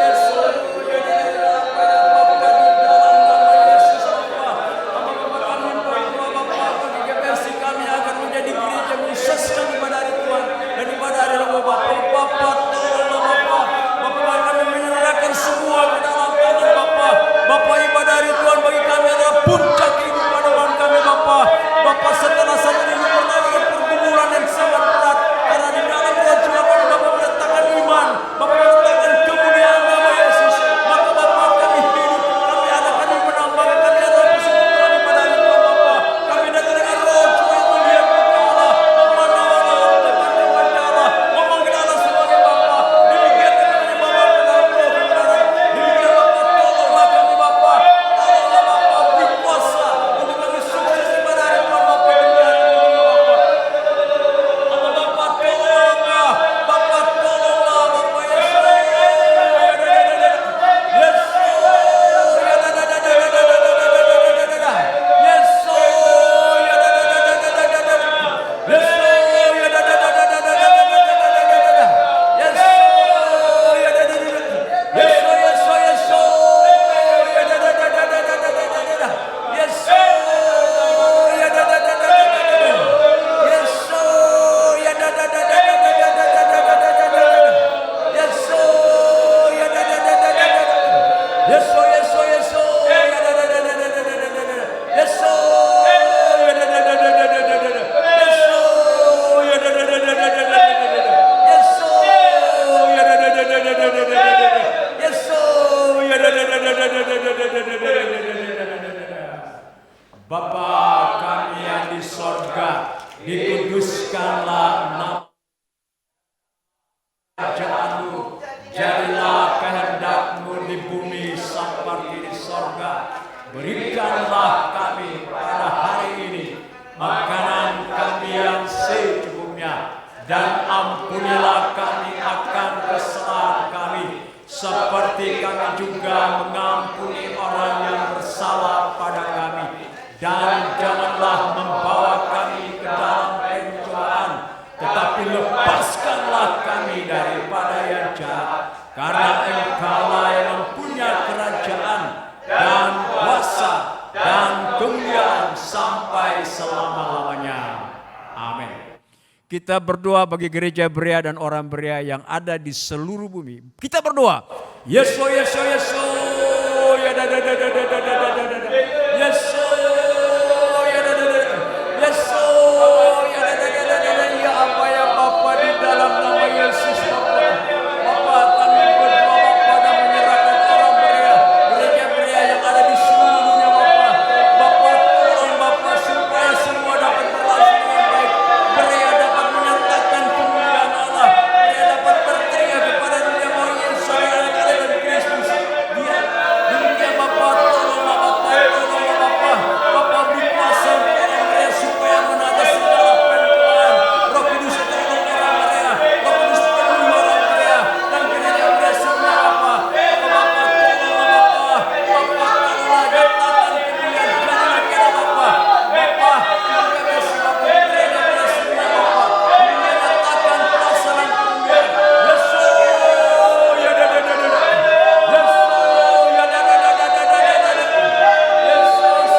E: Yesus, ya da da da Bapa di dalam nama Yesus Bapa. Bapa kami berdoa Bapa bagi GBC kami akan menjadi gereja menyukseskan ibadah hari Tuhan dan ibadah hari Rabu Bapa. Bapa tolonglah Bapa. Bapa kami menyerahkan semua ke dalam tangan Bapa. Bapa ibadah hari Tuhan bagi kami adalah puncak kehidupan Tuhan kami Bapa. Bapa setelah saat ini pernah dengan pergumulan yang sangat berat karena di dalam jiwa kami Bapa meletakkan iman, Bapa meletakkan kemuliaan nama Yesus. Maka Bapa kami hidup, kami kami menambah, kami adalah persekutuan pada hari Tuhan Bapa. Kami datang dengan roh Tuhan yang mulia Allah, memanah Allah, memanah Allah, memanggil Allah sebagai Bapa. Demikian kami Bapa dalam roh kebenaran. Demikian Bapa tolonglah kami Bapa, tolonglah Bapa beri kuasa untuk kami sukses ibadah hari Tuhan Bapa demi hari ini Bapa. Bapa tolonglah Bapa tolonglah Bapa Yesus. Bapa kami yang di sorga, dikuduskanlah nama Kerajaan-Mu, jadilah kehendak-Mu di bumi seperti di sorga. Berikanlah kami pada hari ini makanan kami yang secukupnya, dan ampunilah kami akan kesalahan kami, seperti kami juga mengampuni orang yang bersalah pada kami. Dan janganlah membawa kami ke dalam pencobaan, tetapi lepaskanlah kami daripada yang jahat. Karena Engkaulah yang mempunyai kerajaan dan kuasa dan kemuliaan sampai selama-lamanya. Amin. Kita berdoa bagi gereja Berea dan orang Berea yang ada di seluruh bumi. Kita berdoa. Yesus, Yesus, Yesus. Ya da da da da da da da da da. Yesus. Ya da da da. Yesus. Ya da da da da da. Ya apa ya Bapa di dalam nama Yesus Bapa. Bapa kami berdoa Bapa dan menyerahkan orang Berea, gereja Berea yang ada di seluruh dunia Bapa. Bapa tolong Bapa supaya semua dapat berlangsung dengan baik. Berea dapat menyatakan kemuliaan Allah. Berea dapat berteriak kepada dunia bahwa Yesus adalah Allah dan Kristus. Dia demikian Bapa tolonglah Bapa, tolonglah Bapa. Bapa beri kuasa untuk orang Berea supaya menata segala pencobaan. Roh Kudus tolong orang Berea, Roh Kudus penuhi orang Berea dan gereja Berea semua Bapa. Bapa tolonglah Bapa, Bapa tolonglah nyatakan kemuliaan jadilah kita Bapa. Bapa kami kasih Bapa gereja Berea semua Bapa. Menyatakan kuasa dan kemuliaan. Yesus, ya da da da da da. Yesus, ya da da da da da da da. Yesus,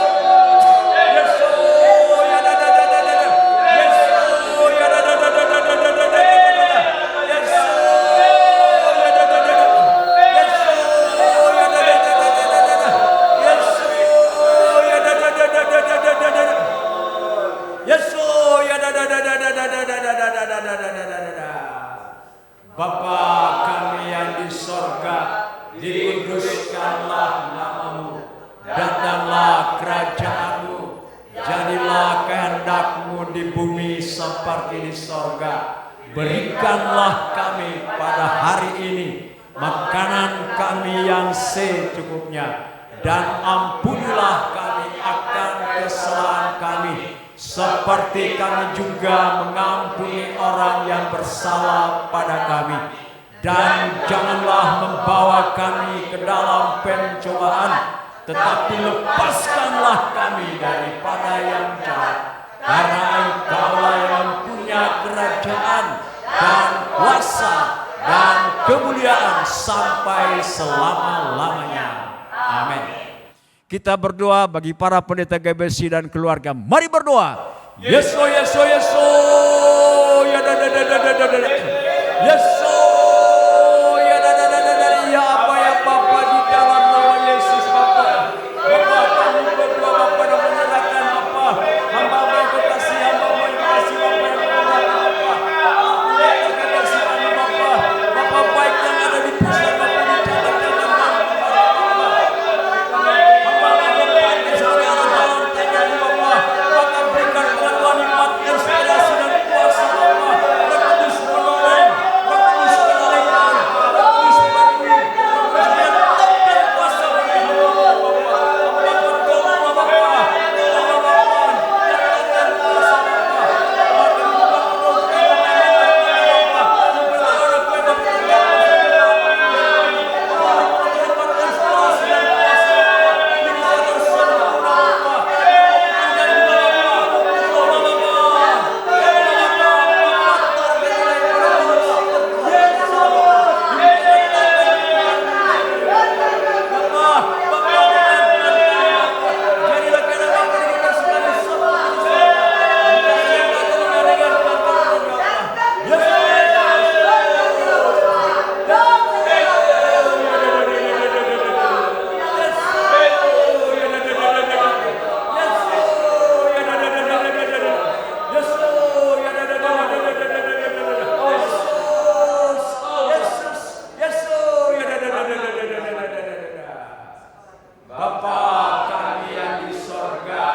E: Yesus, ya da da da da da da. Yesus, ya da da da da da da da da da. Yesus, ya da da da da. Yesus, ya da da da da da da da. Yesus, ya da da da da da da da da. Yesus, ya da da da da da da da da. Bapa kami yang di sorga, dikuduskanlah nama-Mu, datanglah kerajaan-Mu, jadilah kehendak-Mu di bumi seperti di sorga. Berikanlah kami pada hari ini makanan kami yang secukupnya, dan ampunilah kami akan kesalahan kami, seperti kami juga mengampuni orang yang bersalah pada kami. Dan janganlah membawa kami ke dalam pencobaan, tetapi lepaskanlah kami daripada yang jahat. Karena Engkaulah yang punya kerajaan dan kuasa dan kemuliaan sampai selama-lamanya. Amin. Kita berdoa bagi para pendeta GBC dan keluarga. Mari berdoa. Yesus, Yesus, Yesus. Ya da da da da da da da. Yesus. Ya da da da da da. Ya apa ya Bapa di dalam nama Yesus Bapa. Bapa kami berdoa Bapa dan menyerahkan Bapa. Hamba yang kekasih, hamba yang kekasih Bapa yang menyerahkan Bapa. Yang kekasih kami Bapa. Bapa baik yang ada di pusat Bapa di cabang-cabang Bapa. Hamba yang berpakai sebagai anak dalam tangan Bapa. Maka berikan bantuan hikmat, inspirasi dan kuasa Bapa. Roh Kudus menolong, Roh Kudus mengalihkan, Roh Kudus bantu, Roh Kudus menyatakan kuasa bagi hamba Bapa. Bapa tolong Bapa, tolong Bapa, nyatakan kuasa Bapa. Makin buka penuh keimanan Bapa. Berdoa kue Bapa inspirasi dan kuasa Bapa. Dikatakan sempurna Bapa. Dan juga Bapa, tolong Bapa kami yang di sorga,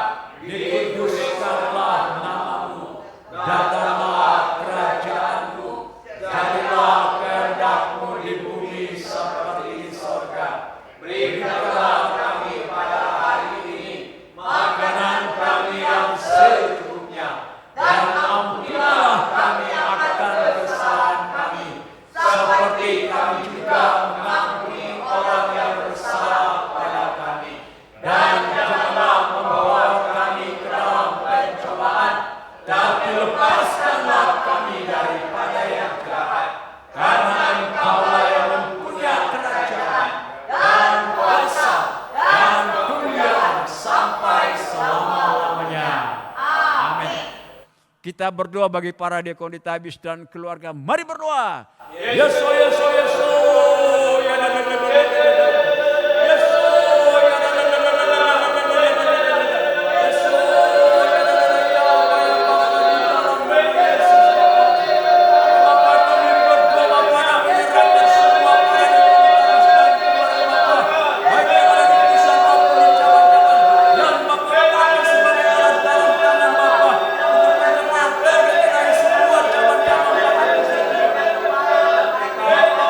E: dikuduskanlah namamu, datanglah kerajaanmu, jadilah kehendak-Mu di bumi seperti di sorga. Berikanlah kami pada hari ini makanan kami yang secukupnya, dan ampunilah kami akan kesalahan kami, seperti kami juga mengampuni orang yang bersalah pada kami. Dan janganlah membawa kami ke dalam pencobaan, tapi lepaskanlah kami daripada yang jahat. Karena Engkaulah yang mempunyai kerajaan dan kuasa dan kemuliaan sampai selama-lamanya. Amin. Kita berdoa bagi para diakon Ditabis dan keluarga. Mari berdoa. Yesus, Yesus, Yesus. Ya da da da da da da.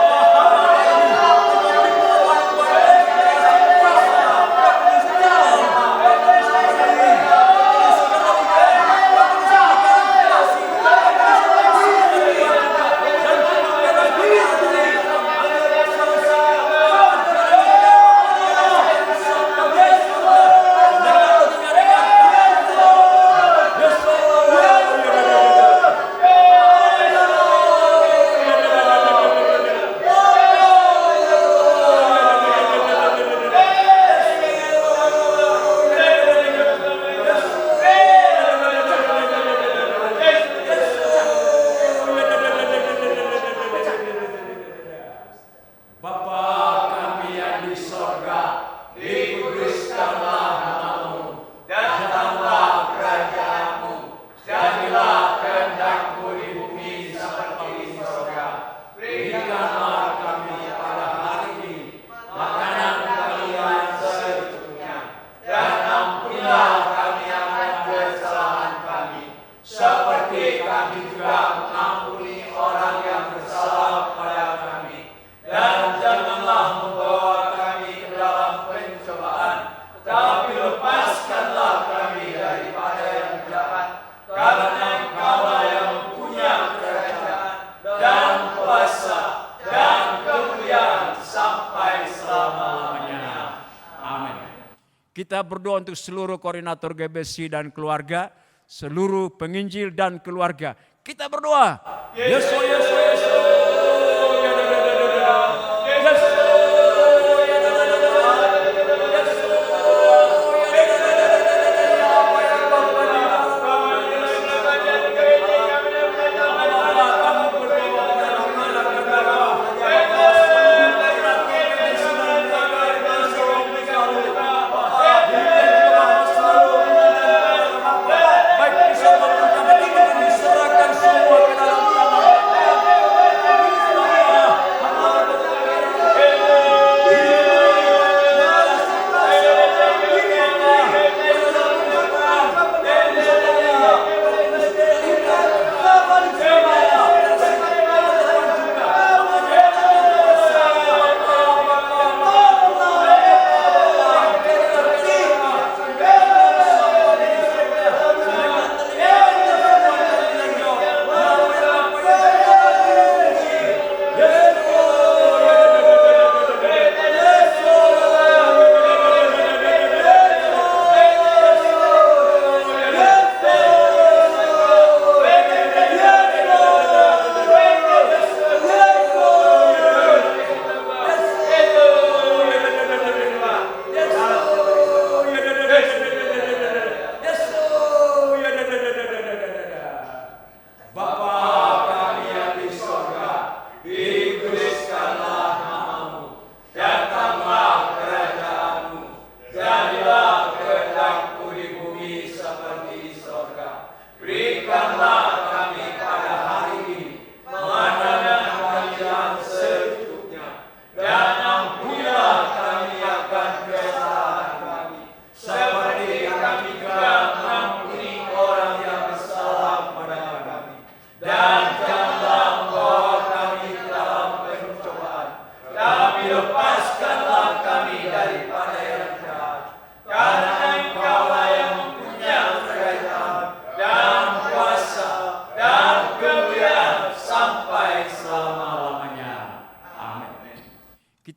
E: Bapa Kita berdoa untuk seluruh koordinator GBC dan keluarga, seluruh penginjil dan keluarga. Kita berdoa. Yesus, Yesus, Yesus.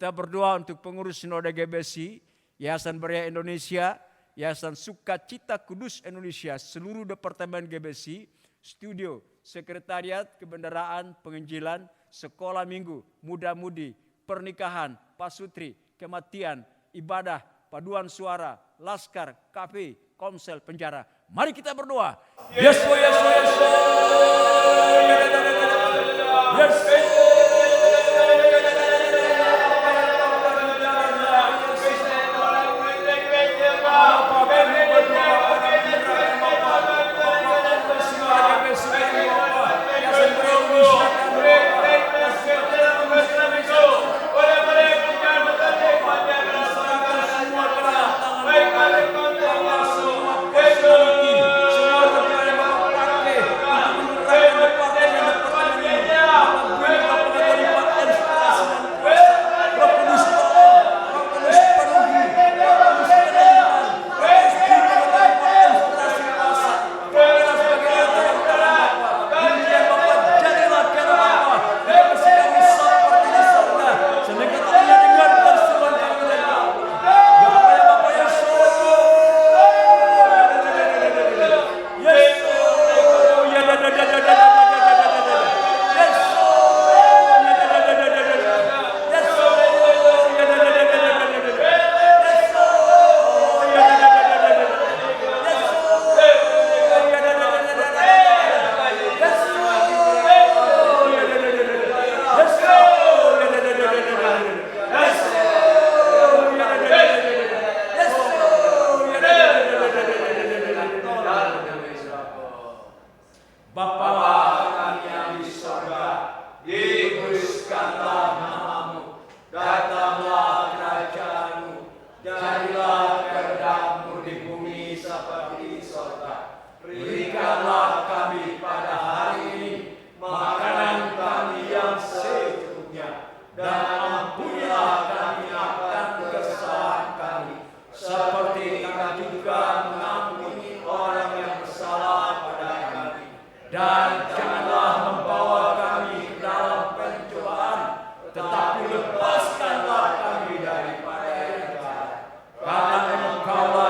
E: Kita berdoa untuk pengurus Sinode GBC, Yayasan Berea Indonesia, Yayasan Sukacita Kudus Indonesia, seluruh departemen GBC, studio, sekretariat, kebendaraan, penginjilan, sekolah minggu, muda-mudi, pernikahan, pasutri, kematian, ibadah, paduan suara, laskar, kafe, komsel, penjara. Mari kita berdoa. Yesus, Yesus, Yesus. Yesus. Karena Engkau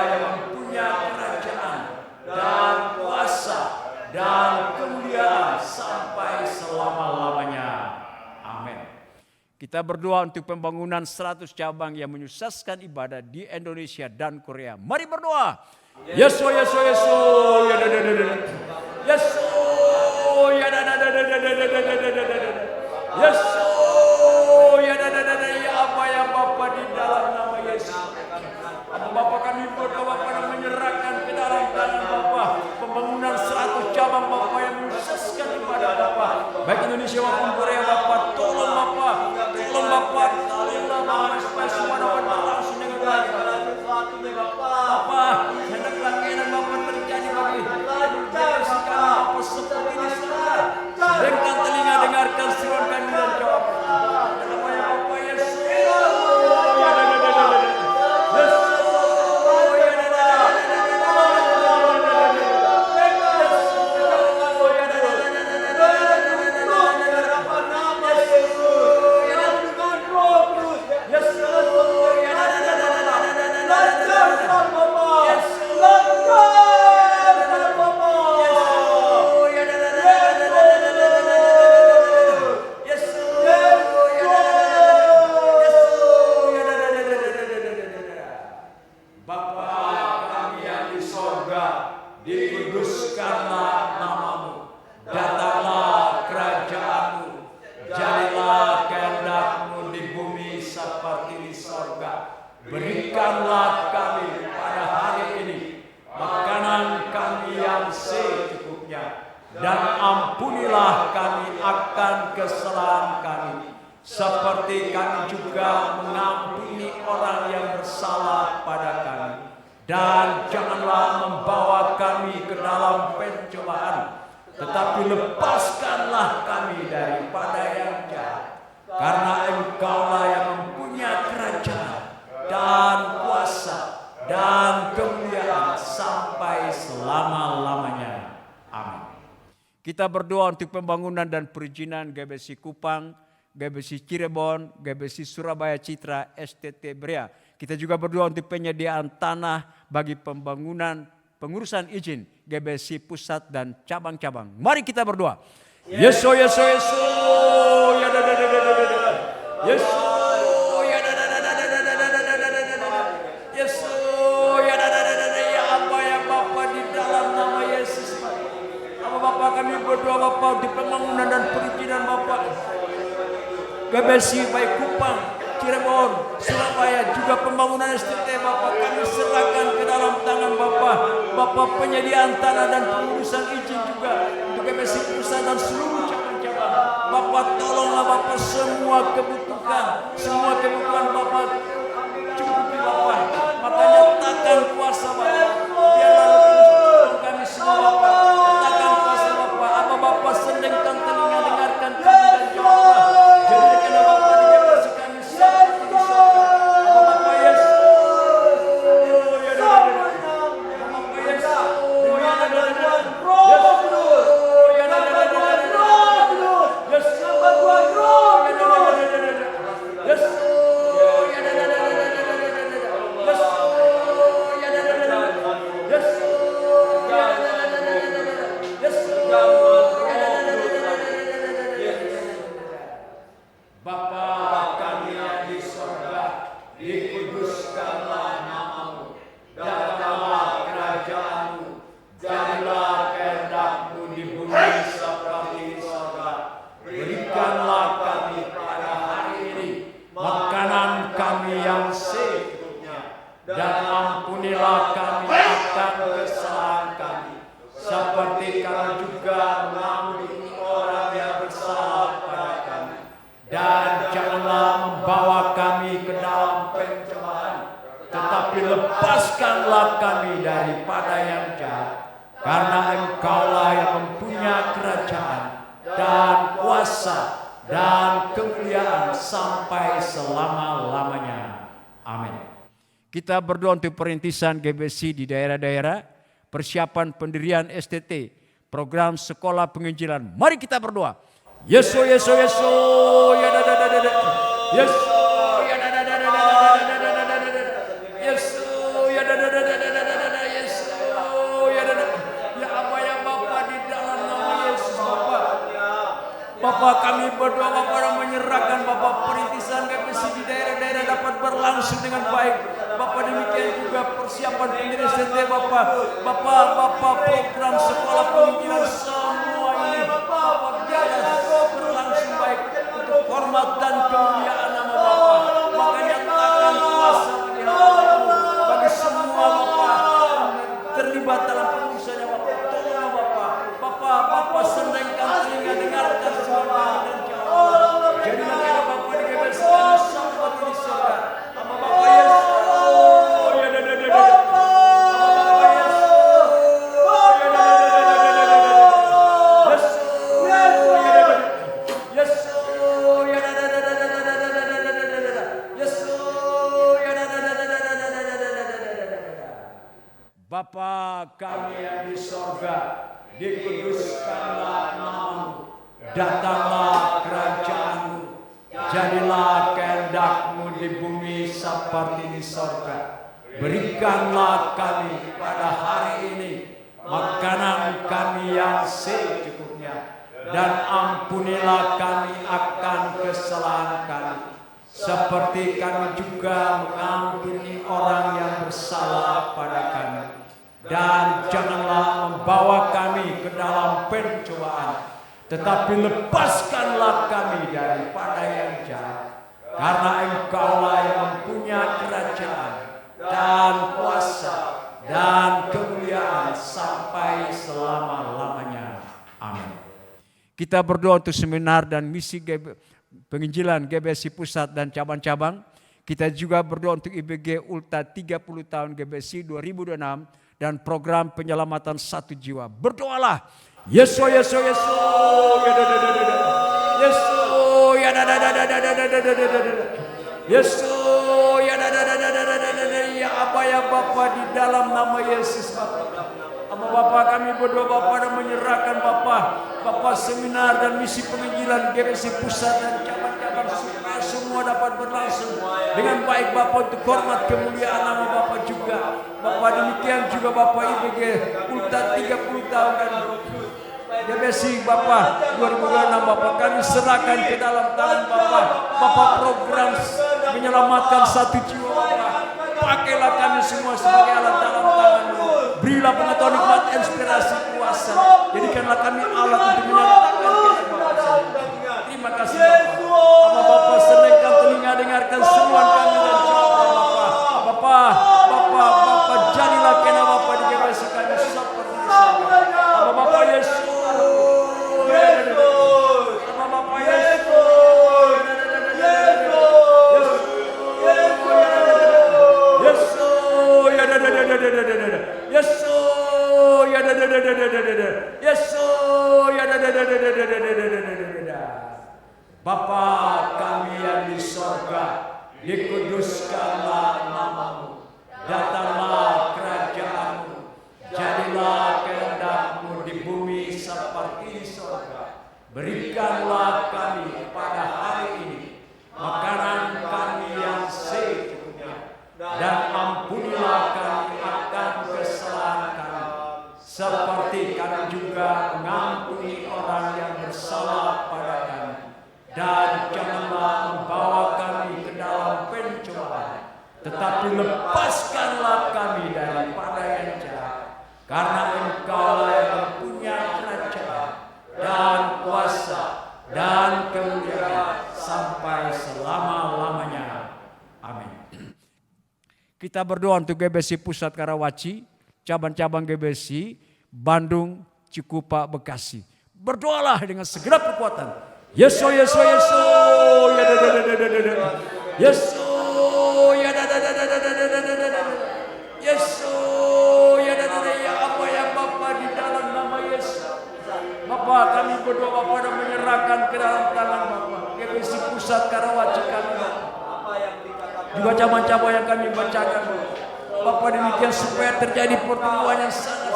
E: Kita berdoa untuk pembangunan 100 cabang yang menyukseskan ibadah di Indonesia dan Korea. Mari berdoa. Yesus, Yesus, Yesus. Ya, Yesus. Ya, Yesus. Ya, apa ya Bapa di dalam nama Yesus. Bapa kami berdoa Bapa dan menyerahkan ke dalam tangan Bapa pembangunan 100 cabang Bapa yang menyukseskan ibadah Bapa. Baik Indonesia maupun Korea Bapa, tolong Bapa, tolong Bapa, tolonglah Bapa supaya semua dapat berlangsung dengan baik. Bapa, hendaklah keinginan Bapa terjadi bagi GBC kami Bapa seperti di sana. Berikan telinga dengarkan seruan kami dan jawab. Nama yang Bapa Yesus. Berikanlah kami pada hari ini makanan kami yang secukupnya, dan ampunilah kami akan kesalahan kami, seperti kami juga mengampuni orang yang bersalah pada kami. Dan janganlah membawa kami ke dalam pencobaan, tetapi lepaskanlah kami daripada yang jahat, karena Engkaulah yang mempunyai kerajaan dan kuasa dan kemuliaan sampai selama-lamanya. Amin. Kita berdoa untuk pembangunan dan perizinan GBC Kupang, GBC Cirebon, GBC Surabaya Citra, STT Brea. Kita juga berdoa untuk penyediaan tanah bagi pembangunan pengurusan izin GBC Pusat dan cabang-cabang. Mari kita berdoa. Yesus, Yesus, Yesus. Yesus. Kami berdoa Bapa di pembangunan dan perizinan Bapa GBC baik Kupang, Cirebon, Surabaya, juga pembangunan STT Bapa kami serahkan ke dalam tangan Bapa. Bapa penyediaan tanah dan pengurusan izin juga untuk GBC Pusat dan seluruh cabang-cabang. Bapa tolonglah Bapa semua kebutuhan Bapa cukupi Bapa. Makanya takkan kuasa Bapa. Biarlah tolong kami semua Bapa. Bapa sendengkan telinga dengarkan kami dan jawablah. Jadikan Bapa di GBC kami seperti di surga. Bapa Yesus. Bapa Yesus. Lepaskanlah kami daripada yang jahat, karena Engkaulah yang mempunyai kerajaan dan kuasa dan kemuliaan sampai selama-lamanya. Amin. Kita berdoa untuk perintisan GBC di daerah-daerah, persiapan pendirian STT, program sekolah penginjilan. Mari kita berdoa. Yesus, Yesus, Yesus, ya Yesus. Bapa kami berdoa Bapa dan menyerahkan Bapa perintisan berlangsung dengan baik. Bapak demikian juga persiapan pendidikan Bapak program sekolah pemimpinan semua ini Bapak biarkan berlangsung baik untuk hormat dan kemuliaan nama Bapak. Makanya takkan kuasa bagi semua Bapak terlibat dalam perusahaan Bapak. Tolong Bapak sendengkan telinga dengarkan semua dan jawab. Jadilah kita Bapak dibebaskan sampai di surga. Ama Bapak Yesus. Bapa kami yang di sorga, dikuduskanlah namamu, datanglah kerajaanmu, jadilah kehendak-Mu di bumi seperti di sorga. Berikanlah kami pada hari ini makanan kami yang secukupnya, dan ampunilah kami akan kesalahan kami, seperti kami juga mengampuni orang yang bersalah pada kami. Dan janganlah membawa kami ke dalam pencobaan, tetapi lepaskanlah kami daripada yang jahat. Karena Engkaulah yang mempunyai kerajaan dan kuasa dan kemuliaan sampai selama-lamanya. Amin. Kita berdoa untuk seminar dan misi penginjilan GBSI Pusat dan cabang-cabang. Kita juga berdoa untuk IBG Ulta 30 tahun GBSI 2026 dan program penyelamatan 1 jiwa. Berdoalah. Yesus, Yesus, Yesus. Yesus, ya da da da da da da da da da da. Yesus, ya da da da da da da da. Ya apa ya Bapa di dalam nama Yesus Bapa. Ama Bapa kami berdoa Bapa dan menyerahkan Bapa seminar dan misi penginjilan GBSI Pusat dan cabang-cabang supaya semua dapat berlangsung dengan baik Bapa untuk hormat kemuliaan nama Bapa juga. Bapa demikian juga Bapa IBG Ulta 30 tahun dan GBSI Bapa 2026 Bapa kami serahkan ke dalam tangan Bapa program menyelamatkan 1 jiwa Bapa. Pakailah kami semua sebagai alat dalam tangan-Mu. Berilah pengetahuan hikmat inspirasi kuasa. Jadikanlah kami alat untuk menyatakan kehendak Bapa. Terima kasih Bapa. Bapa senangkan telinga dengarkan seruan kami dan jawab Bapa jadilah kena Bapa di GBSI kami seperti sama Bapa Yesus. Sama Bapa Yesus. Bapa kami yang di sorga, dikuduskanlah namamu, datanglah kerajaan-Mu, jadilah kehendak-Mu di bumi seperti di sorga. Berikanlah kami pada hari ini makanan kami yang secukupnya, dan ampunilah kami akan kesalahan kami, seperti kami juga mengampuni orang yang bersalah pada kami. Dan janganlah membawa kami ke dalam pencobaan, tetapi lepaskanlah kami daripada yang jahat. Karena Engkaulah yang mempunyai kerajaan dan kuasa dan kemuliaan sampai selama-lamanya. Amin. Kita berdoa untuk GBSI Pusat Karawaci, cabang-cabang GBSI Bandung, Cikupa, Bekasi. Berdoalah dengan segenap kekuatan. Yesus, Yesus, Yesus, ya da da da da da da. Yesus, ya da da da da da da da da da. Yesus, ya da da da ya apa ya Bapa di dalam nama Yesus. Bapa kami berdoa Bapa dan menyerahkan ke dalam tangan Bapa GBSI Pusat Karawaci kami. Juga cabang-cabang yang kami bacakan Bapa demikian supaya terjadi pertumbuhan yang sangat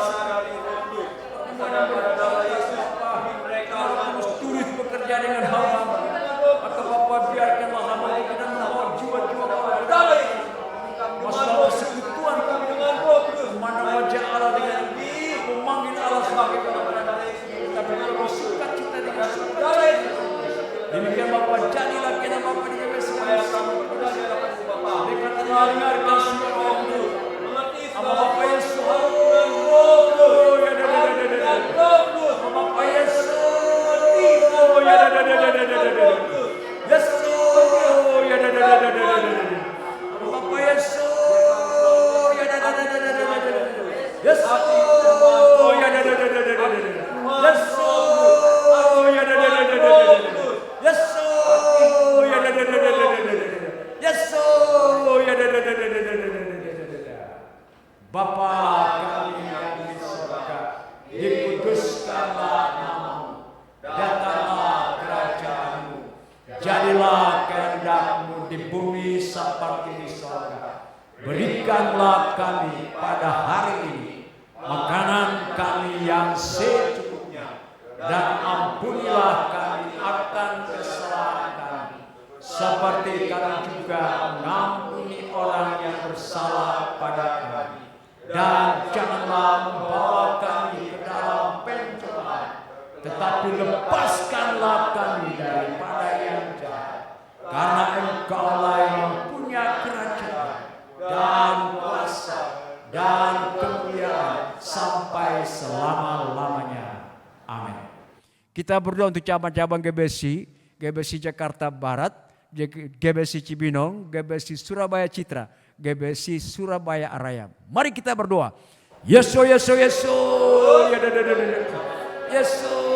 E: dengan hamba, maka Bapa biarkanlah hamba kita membawa jiwa-jiwa Bapa masalah persekutuan kami dengan Roh Kudus, memandang wajah Allah dengan memanggil Allah sebagai Bapa, tapi kalau sukacita dengan sukacita. Demikian Bapa jadilah kita Bapa di GBSI Bapa kami yang di surga, dikuduskanlah namamu, datanglah kerajaanmu, jadilah kehendak-Mu di bumi seperti di surga. Berikanlah kami pada hari ini makanan kami yang secukupnya, dan ampunilah kami akan kesalahan kami, seperti kami juga mengampuni orang yang bersalah pada kami. Dan janganlah membawa kami ke dalam pencobaan, tetapi lepaskanlah kami daripada yang jahat. Karena Engkaulah yang punya kerajaan dan kuasa dan kemuliaan sampai selama-lamanya. Amin. Kita berdoa untuk cabang-cabang GBC, GBC Jakarta Barat, GBC Cibinong, GBC Surabaya Citra, GBC Surabaya Araya. Mari kita berdoa. Yesus, Yesus, Yesus. Yesus,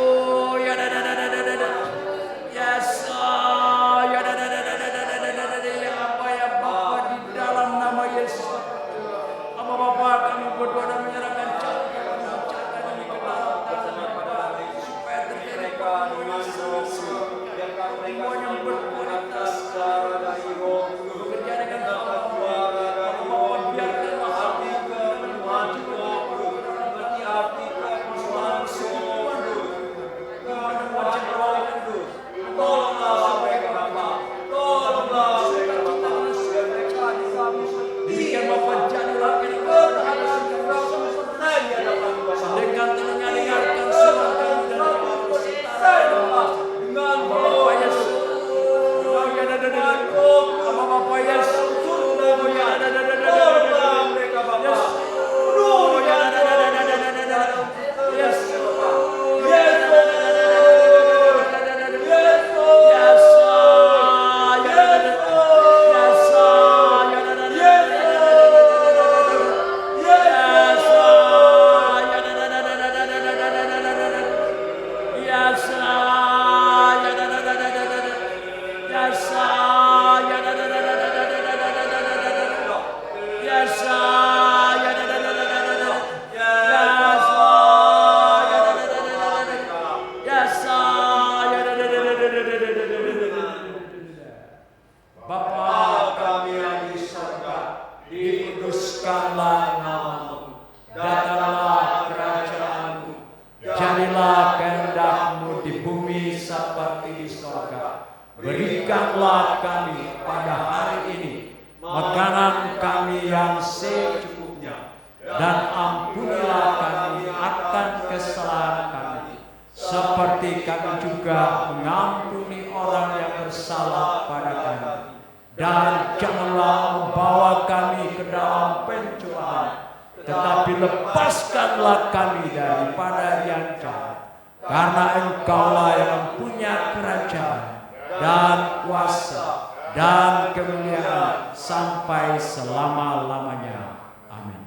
E: berikanlah kami pada hari ini makanan kami yang secukupnya, dan ampunilah kami akan kesalahan kami, seperti kami juga mengampuni orang yang bersalah pada kami. Dan janganlah membawa kami ke dalam pencobaan, tetapi lepaskanlah kami daripada yang jahat. Karena Engkaulah yang punya kerajaan dan kuasa dan kemuliaan sampai selama-lamanya. Amin.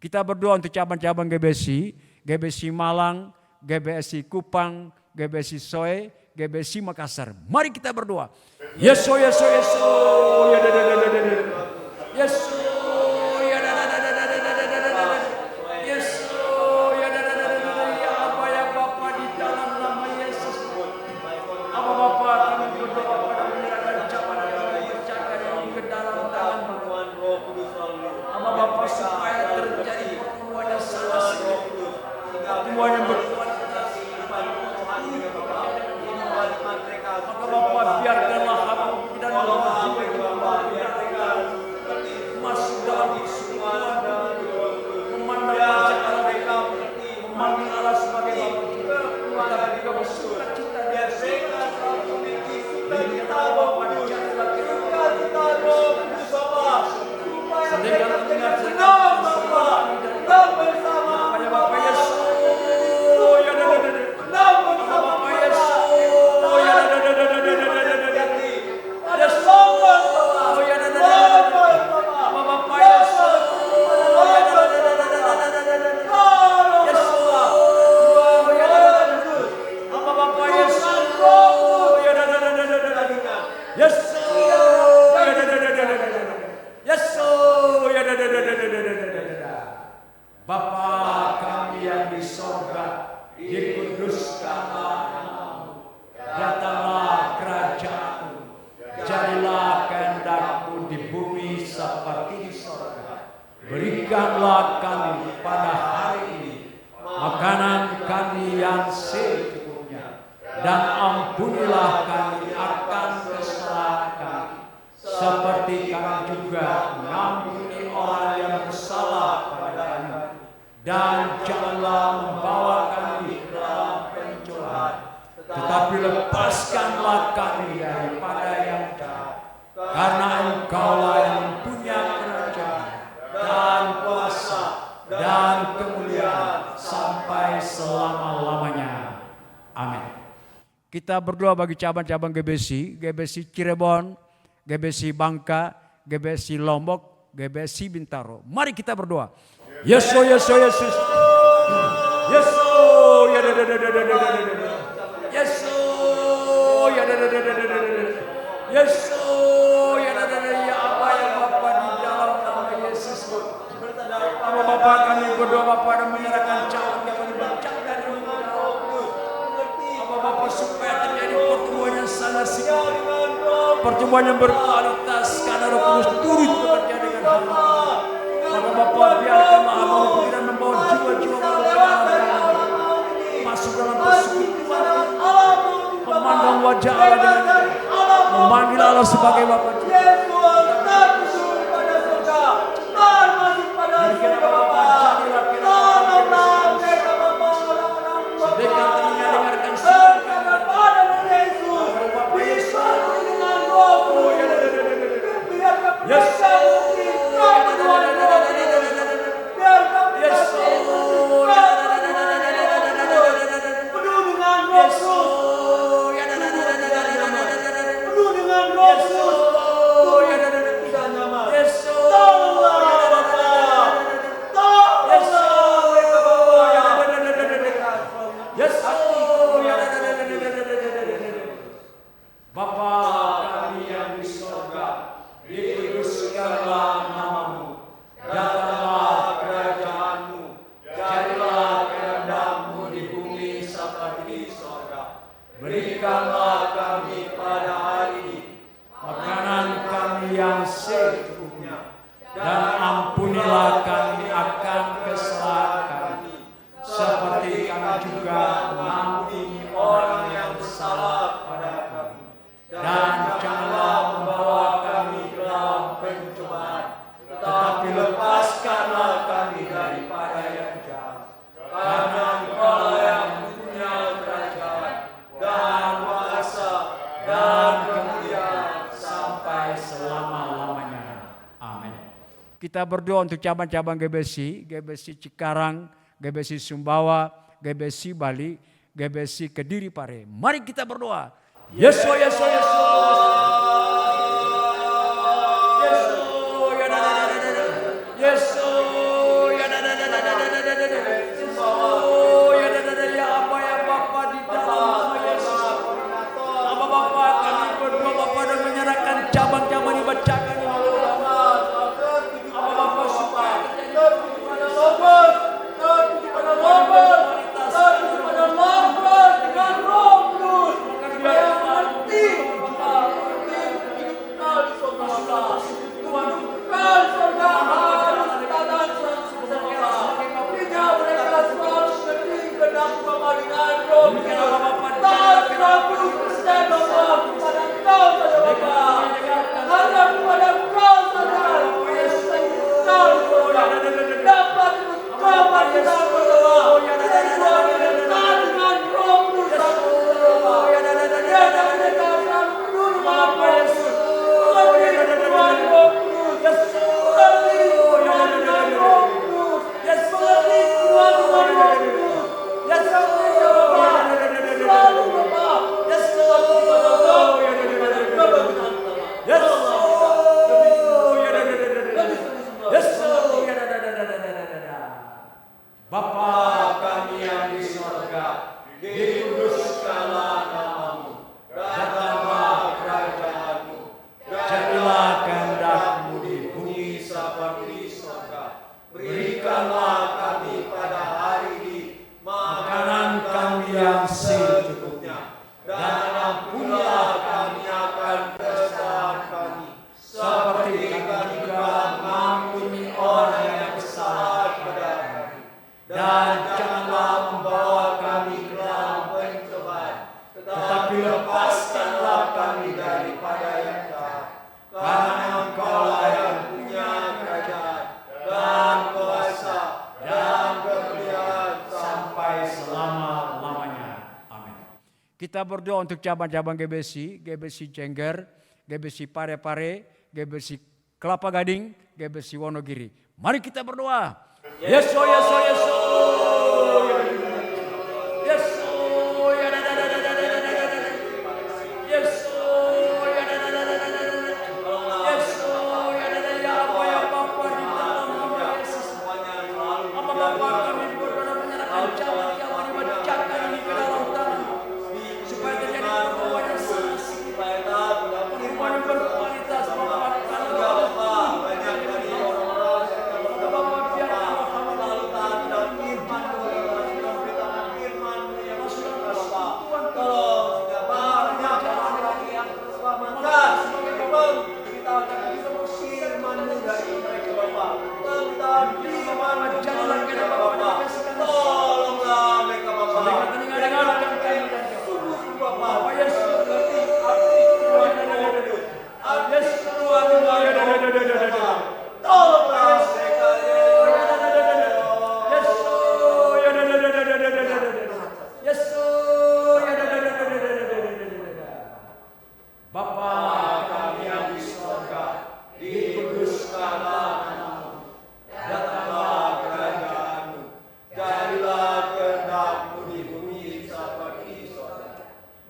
E: Kita berdoa untuk cabang-cabang GBC, GBC Malang, GBC Kupang, GBC Soe, GBC Makassar. Mari kita berdoa. Yesus, Yesus, Yesus. Yesus. Maka Bapa biarkanlah hamba dan jiwa berikanlah kami pada hari ini makanan kami yang secukupnya, dan ampunilah kami akan kesalahan kami, seperti kami juga mengampuni orang yang bersalah pada kami. Dan janganlah membawa kami ke dalam pencobaan, tetapi lepaskanlah kami daripada yang jahat. Karena Engkaulah yang mempunyai kerajaan dan kuasa dan kemuliaan sampai selama-lamanya. Amin. Kita berdoa bagi cabang-cabang GBC, GBC Cirebon, GBC Bangka, GBC Lombok, GBC Bintaro. Mari kita berdoa. Yesus, Yesus, Yesus. Yesus, ya da da da da da da da. Yesus, ya da da da da da da. Yesus, ya da da da ya apa yang Bapa di dalam nama Yesus. Apa Bapa kami berdoa Bapa dan menyerahkan calon yang dibacakan di apa Bapa supaya terjadi pertemuan yang sangat signifikan, pertemuan yang berkualitas karena Roh Kudus turut bekerja dengan hamba. Maka Bapa biarkanlah hamba dan membawa jiwa-jiwa masuk dalam persekutuan, memandang wajah Allah dengan memanggil Allah sebagai Bapa. Berikanlah kami pada hari ini makanan kami yang secukupnya, dan ampunilah kami akan kesalahan kami, seperti kami juga mengampuni orang yang bersalah pada kami. Dan janganlah membawa kami ke dalam pencobaan, tetapi lepaskanlah kami daripada yang jahat. Karena Engkau yang mempunyai kerajaan dan kuasa dan kemuliaan sampai selama-lamanya. Amin. Kita berdoa untuk cabang-cabang GBC, GBC Cikarang, GBC Sumbawa, GBC Bali, GBC Kediri Pare. Mari kita berdoa. Yesus, Yesus, Yesus. Cabang-cabang dibacakan jadilah kehendak Kita berdoa untuk cabang-cabang GBC, GBC Jengger, GBC Parepare, GBC Kelapa Gading, GBC Wonogiri. Mari kita berdoa. Yesus, Yesus, Yesus.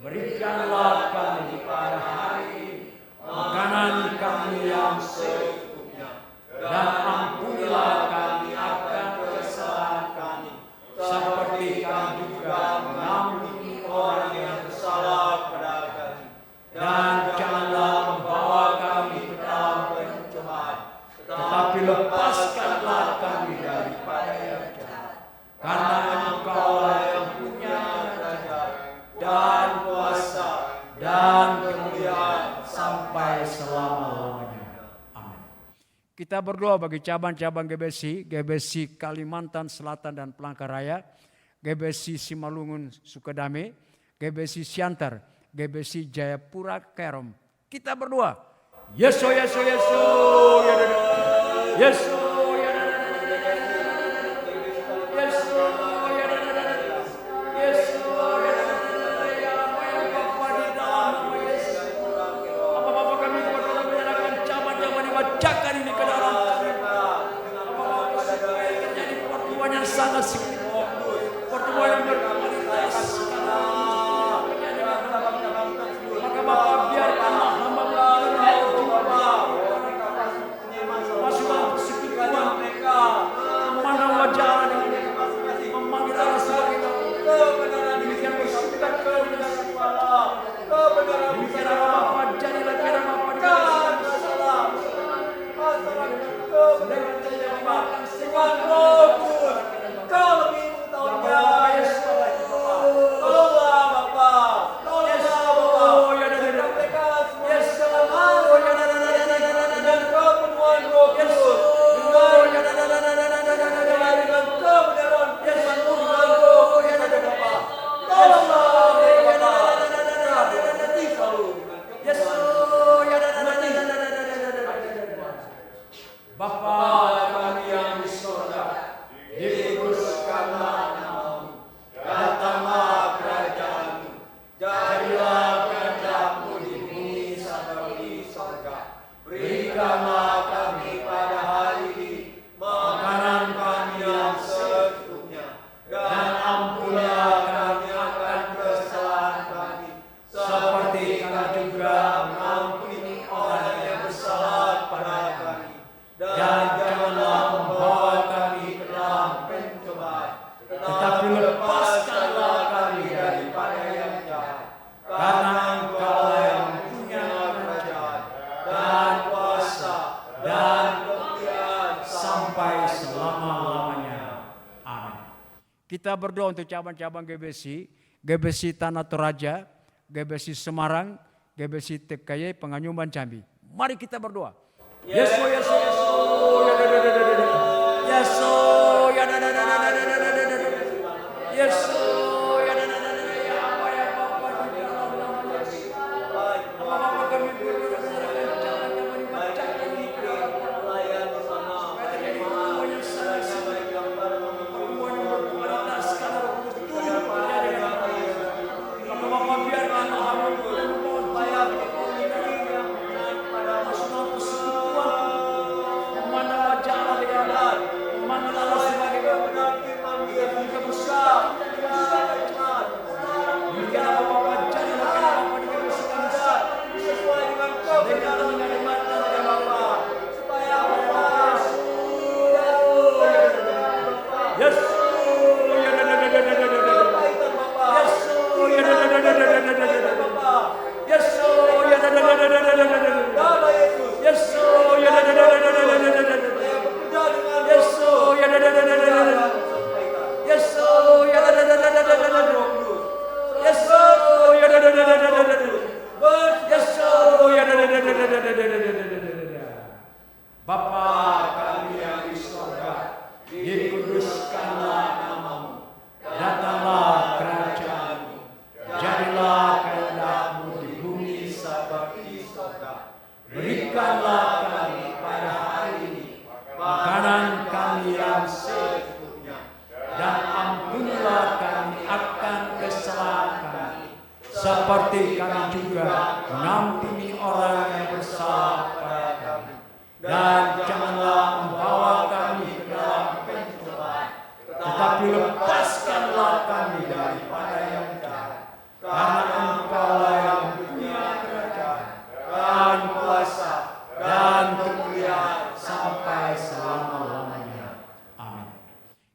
E: Berikanlah kami pada hari ini makanan kami yang secukupnya, dan ampunilah kami akan kesalahan kami, seperti kami juga mengampuni orang yang bersalah pada kami. Dan janganlah membawa kami ke dalam pencobaan, tetapi lepaskanlah kami daripada yang jahat. Karena Engkaulah yang punya kerajaan dan kuasa dan kemuliaan sampai selama-lamanya. Amin. Kita berdoa bagi cabang-cabang GBC, GBC Kalimantan Selatan dan Palangkaraya, GBC Simalungun Sukadame, GBC Siantar, GBC Jayapura Kerom. Kita berdoa. Yesus, Yesus, Yesus. Yesus. Sangat signifikan, pertemuan yang berkualitas. Maka Bapa biarkanlah hamba masuklah persekutuan mereka, memandang wajah memanggil Allah sebagai kebenaran, demikian bersyukur kepada Allah. Demikian Bapa jadilah kiranya Bapa dikasih salam. Tuhan Roh Kau lebih mengetahuinya, Yesus. Tolonglah Bapa, tolonglah Bapa. Mereka semua Yesus. Dan kepenuhan Roh Kudus, dengan kebenaran firman Tuhan Roh Kudus, Bapa. Tolonglah mereka Bapa. Mengerti selalu Yesus. Bapa kami yang di surga, dikuduskanlah namamu, datanglah kerajaanmu, jadilah kehendakmu di bumi seperti di surga. Berikanlah kami pada hari ini makanan kami yang secukupnya, dan ampunilah kami akan kesalahan kami, seperti kami juga mengampuni orang yang bersalah pada kami. Dan janganlah membawa kami ke dalam pencobaan, tetapi lepaskanlah kami daripada yang jahat. Karena Engkaulah yang punya kerajaan dan kuasa dan kemuliaan sampai selama-lamanya. Amin. Kita berdoa untuk cabang-cabang GBC, GBC Tanah Toraja, GBC Semarang, GBC TKY Penganyuman Jambi. Mari kita berdoa. Yesus, Yesus, Yesus. Yesus. Bapa kami yang di surga, dikuduskanlah namamu, datanglah kerajaan-Mu, jadilah kehendak-Mu di bumi seperti surga. Berikanlah kami pada hari ini makanan kami yang secukupnya, dan ampunilah kami akan kesalahan kami, seperti kami juga mengampuni orang yang bersalah pada kami. Dan janganlah membawa kami ke dalam pencobaan, tetapi lepaskanlah kami daripada yang jahat. Karena Engkau-lah yang punya kerajaan dan kuasa dan kemuliaan sampai selama-lamanya. Amin.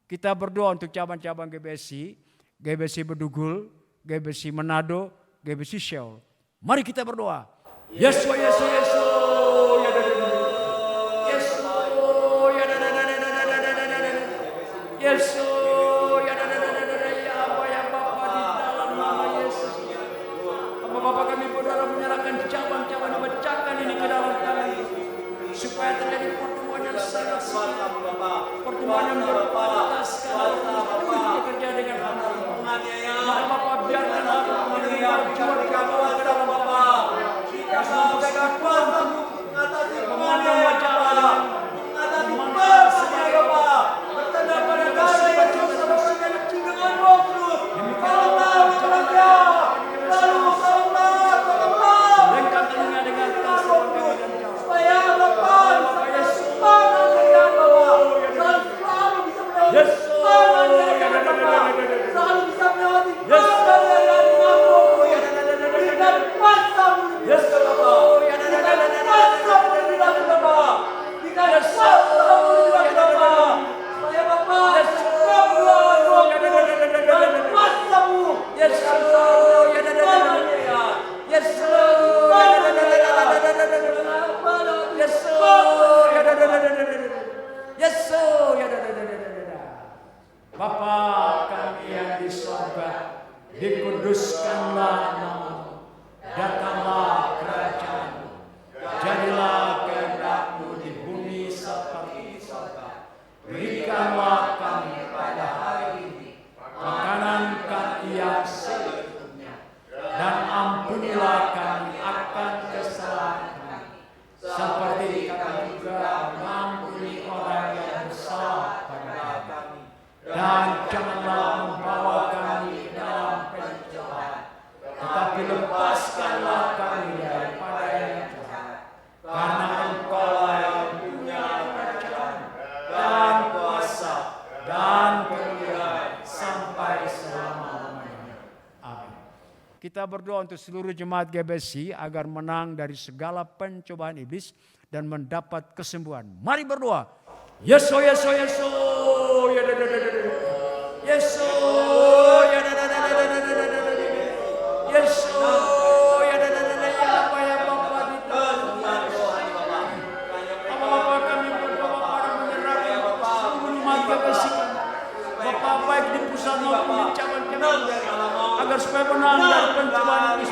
E: Kita berdoa untuk cabang-cabang GBSI, GBSI Bedugul, GBSI Manado, GBSI Seoul. Mari kita berdoa. Yesus, Yesus, Yesus. Yesus, ya apa ya Bapa, di dalam nama Yesus. Bapak kami berdoa menyerahkan cabang-cabang dibacakan ini ke dalam kami, supaya terjadi pertemuan yang sangat singkat, pertemuan yang berkualitas, karena bekerja dengan hati. Maka Bapak biarkan aku berjuang ke dalam Bapak, mempegang kuasa, memandang wajah Allah, memandang sebagai Bapak. Bapa kami yang di surga, dikuduskanlah namamu, datanglah kerajaan-Mu, jadilah kehendak-Mu di bumi seperti di surga. Berikanlah kami pada hari ini makanan kami yang secukupnya, dan ampunilah kami akan kesalahan kami, seperti kami juga mengampuni orang yang bersalah pada kami. Dan janganlah membawa kami dalam pencobaan, tetapi lepaskanlah kami daripada yang jahat. Karena Engkau-lah yang punya kerajaan dan kuasa dan kemuliaan sampai selama-lamanya. Amin. Kita berdoa untuk seluruh jemaat GBSI agar menang dari segala pencobaan iblis dan mendapat kesembuhan. Mari berdoa. Yesus, Yesus, Yesus. Yesus, ya Yesus, ya apa ya Bapa di dalam Bapa kami berdoa pada menyerahkan seluruh umat GBSI, Bapa baik di pusat maupun di cabang-cabang, agar supaya menang dari pencobaan iblis.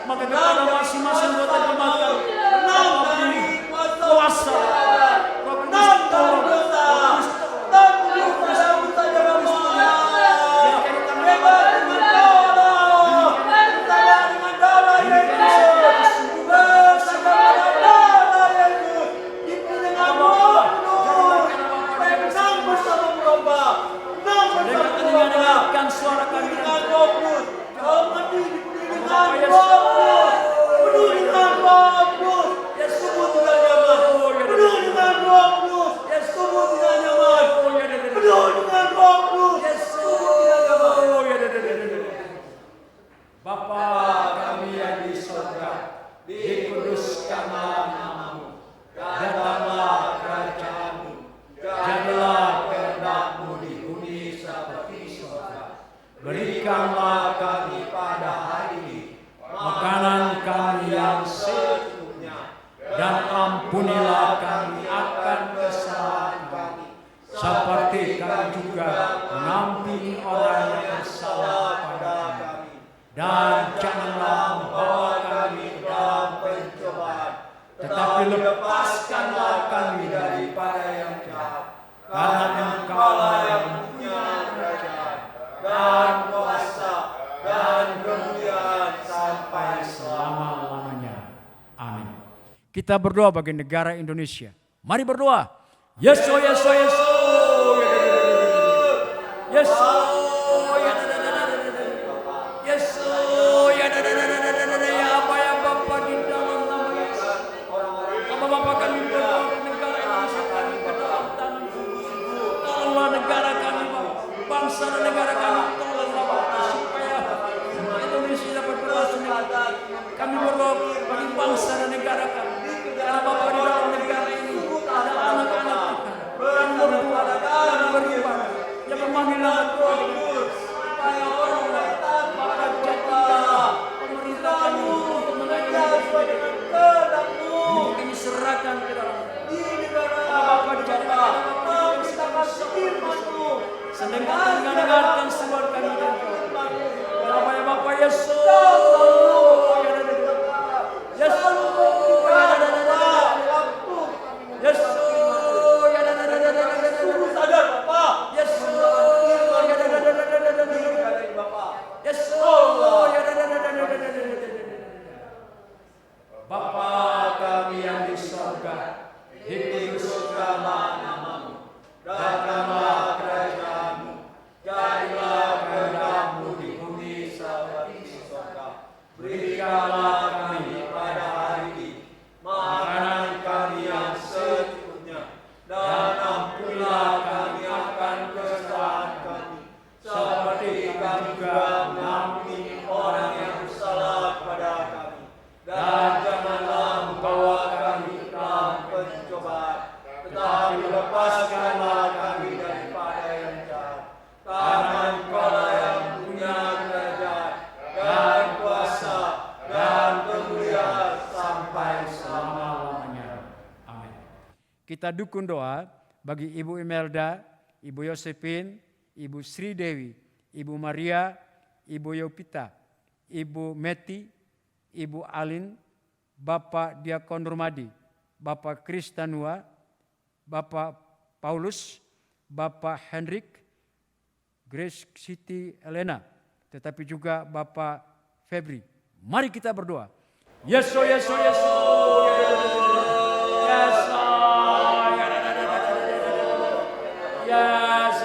E: Maka kepada masing-masing anggota jemaat kami, Bapa beri kuasa, Roh Kudus tolong, tetapi lepaskanlah kami daripada yang jahat. Karena Engkaulah yang punya kerajaan dan kuasa dan kemuliaan sampai selama-lamanya. Amin. Kita berdoa bagi negara Indonesia. Mari berdoa. Yesus, Yesus, Yesus. Yesus. Bangsa dan negara kami tolonglah Bapa supaya Indonesia dapat berhasil. Kami berdoa bagi bangsa dan negara kami. Karena Bapa di dalam negara ini ada anak-anak kita yang beribadah yang memanggilah Tuhan supaya orang Bapa jadikanlah pemerintah kami untuk mengayomi kami serahkan ke dalam Bapa jadikanlah mendengarkan suara kami dan Bapa ya Bapa Yesus. Yesus. Yesus. Sadar Bapa. Yesus. Yesus. Bapa kami yang di surga, dikuduskanlah namamu. Datanglah kerajaan-Mu, jadilah kehendak-Mu di bumi seperti di surga. Berikanlah kami pada hari ini makanan kami yang secukupnya, dan ampunilah kami akan kesalahan kami, seperti kami juga mengampuni orang yang bersalah kepada kami. Dan janganlah membawa kami ke dalam pencobaan, tetapi lepaskanlah kami daripada yang jahat. Karena Engkaulah yang punya kerajaan dan kuasa dan kemuliaan sampai selama-lamanya. Amin. Kita dukung doa bagi Ibu Imelda, Ibu Yosepin, Ibu Sri Dewi, Ibu Maria, Ibu Yopita, Ibu Meti, Ibu Alin, Bapak Diakon Rumadi, Bapak Kristanua, Bapak Paulus, Bapak Hendrik, Grace Siti Elena, tetapi juga Bapak Febri. Mari kita berdoa. Yesus, Yesus, Yesus. Yesus. Yesus.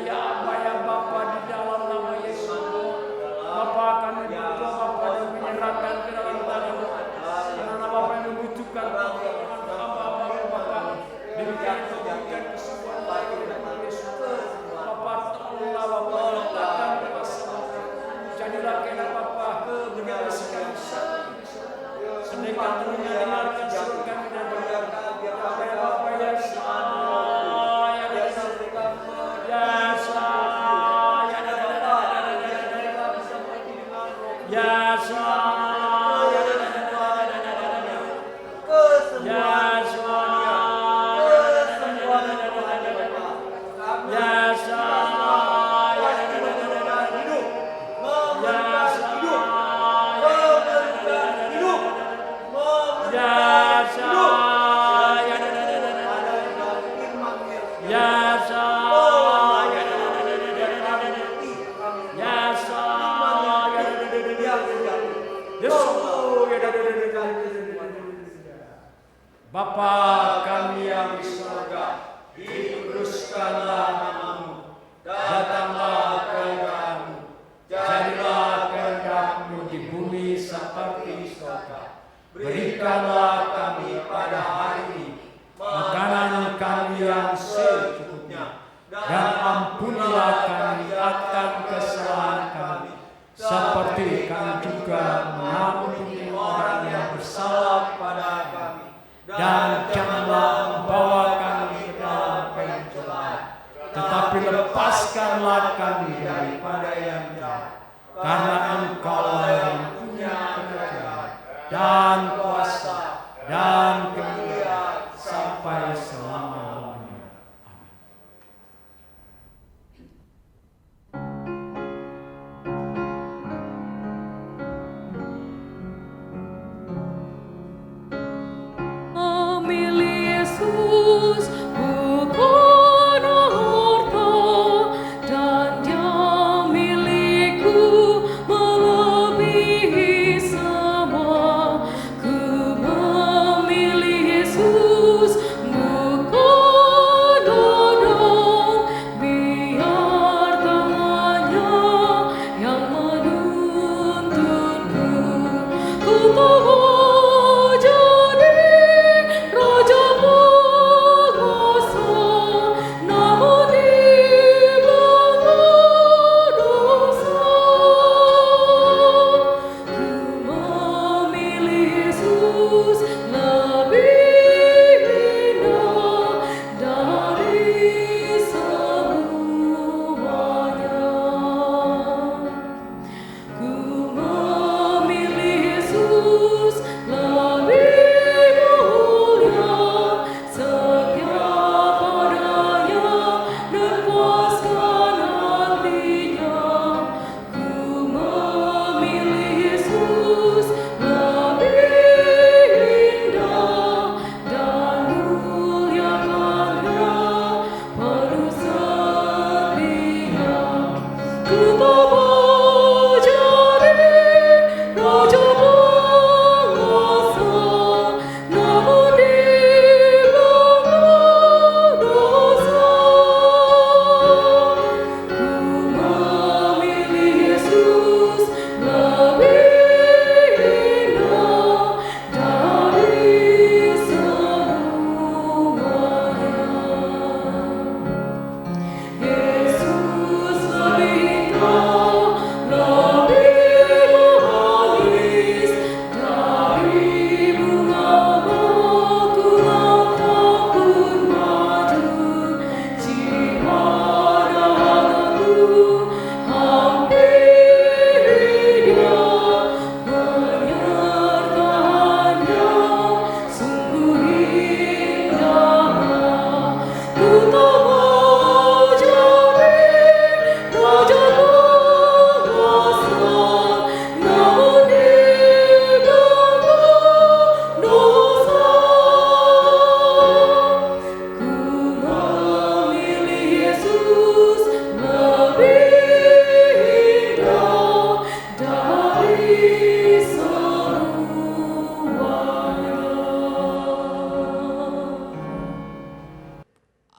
E: Ya Bapa di dalam nama Yesus. Bapa kami berdoa Bapa dan menyerahkan ke dalam tangan-Mu. Karena Bapa yang membutuhkan demikian berikan kesembuhan bagi nama Yesus. Bapa tolonglah Bapa letakkan kuasa. Jadilah kehendak Bapa dengan sekali sedangkan dunia dengarkan suara kami dan doa Bapa ya Bapa ya Bapa kami yang di surga, dikuduskanlah namamu, datanglah kehendak-Mu, jadilah kehendak-Mu di bumi seperti di surga. Berikanlah kami pada hari ini makanan kami yang secukupnya, dan ampunilah kami akan kesalahan kami, seperti kami juga mengampuni orang yang bersalah kepada kami. Dan janganlah membawa kami ke dalam pencobaan, tetapi lepaskanlah kami daripada yang jahat. Karena Engkaulah yang punya kerajaan dan kuasa dan kemuliaan sampai selama-lamanya. Amin.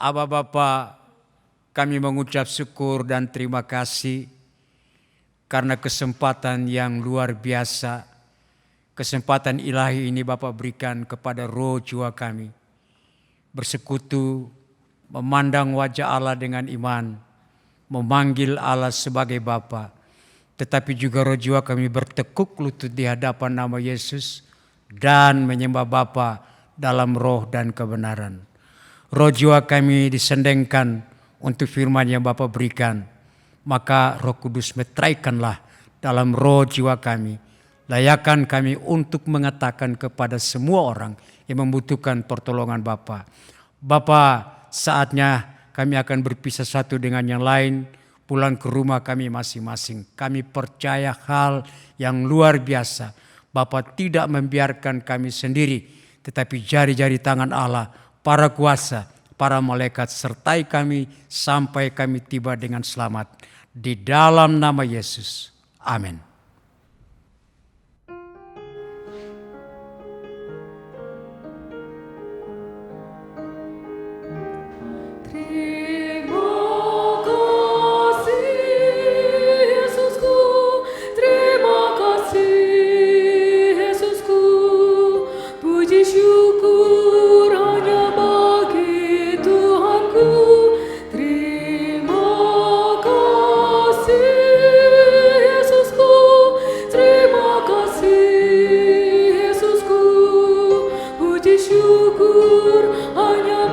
E: Aba Bapa, kami mengucap syukur dan terima kasih karena kesempatan yang luar biasa, kesempatan ilahi ini Bapa berikan kepada roh jiwa kami. Bersekutu, memandang wajah Allah dengan iman, memanggil Allah sebagai Bapa, tetapi juga roh jiwa kami bertekuk lutut di hadapan nama Yesus dan menyembah Bapa dalam roh dan kebenaran. Roh jiwa kami disendengkan untuk firman yang Bapa berikan. Maka Roh Kudus meteraikanlah dalam roh jiwa kami. Layakan kami untuk mengatakan kepada semua orang yang membutuhkan pertolongan Bapa. Bapa, saatnya kami akan berpisah satu dengan yang lain, pulang ke rumah kami masing-masing. Kami percaya hal yang luar biasa. Bapa tidak membiarkan kami sendiri, tetapi jari-jari tangan Allah, para kuasa, para malaikat sertai kami sampai kami tiba dengan selamat. Di dalam nama Yesus. Amin.
D: Syukur hanya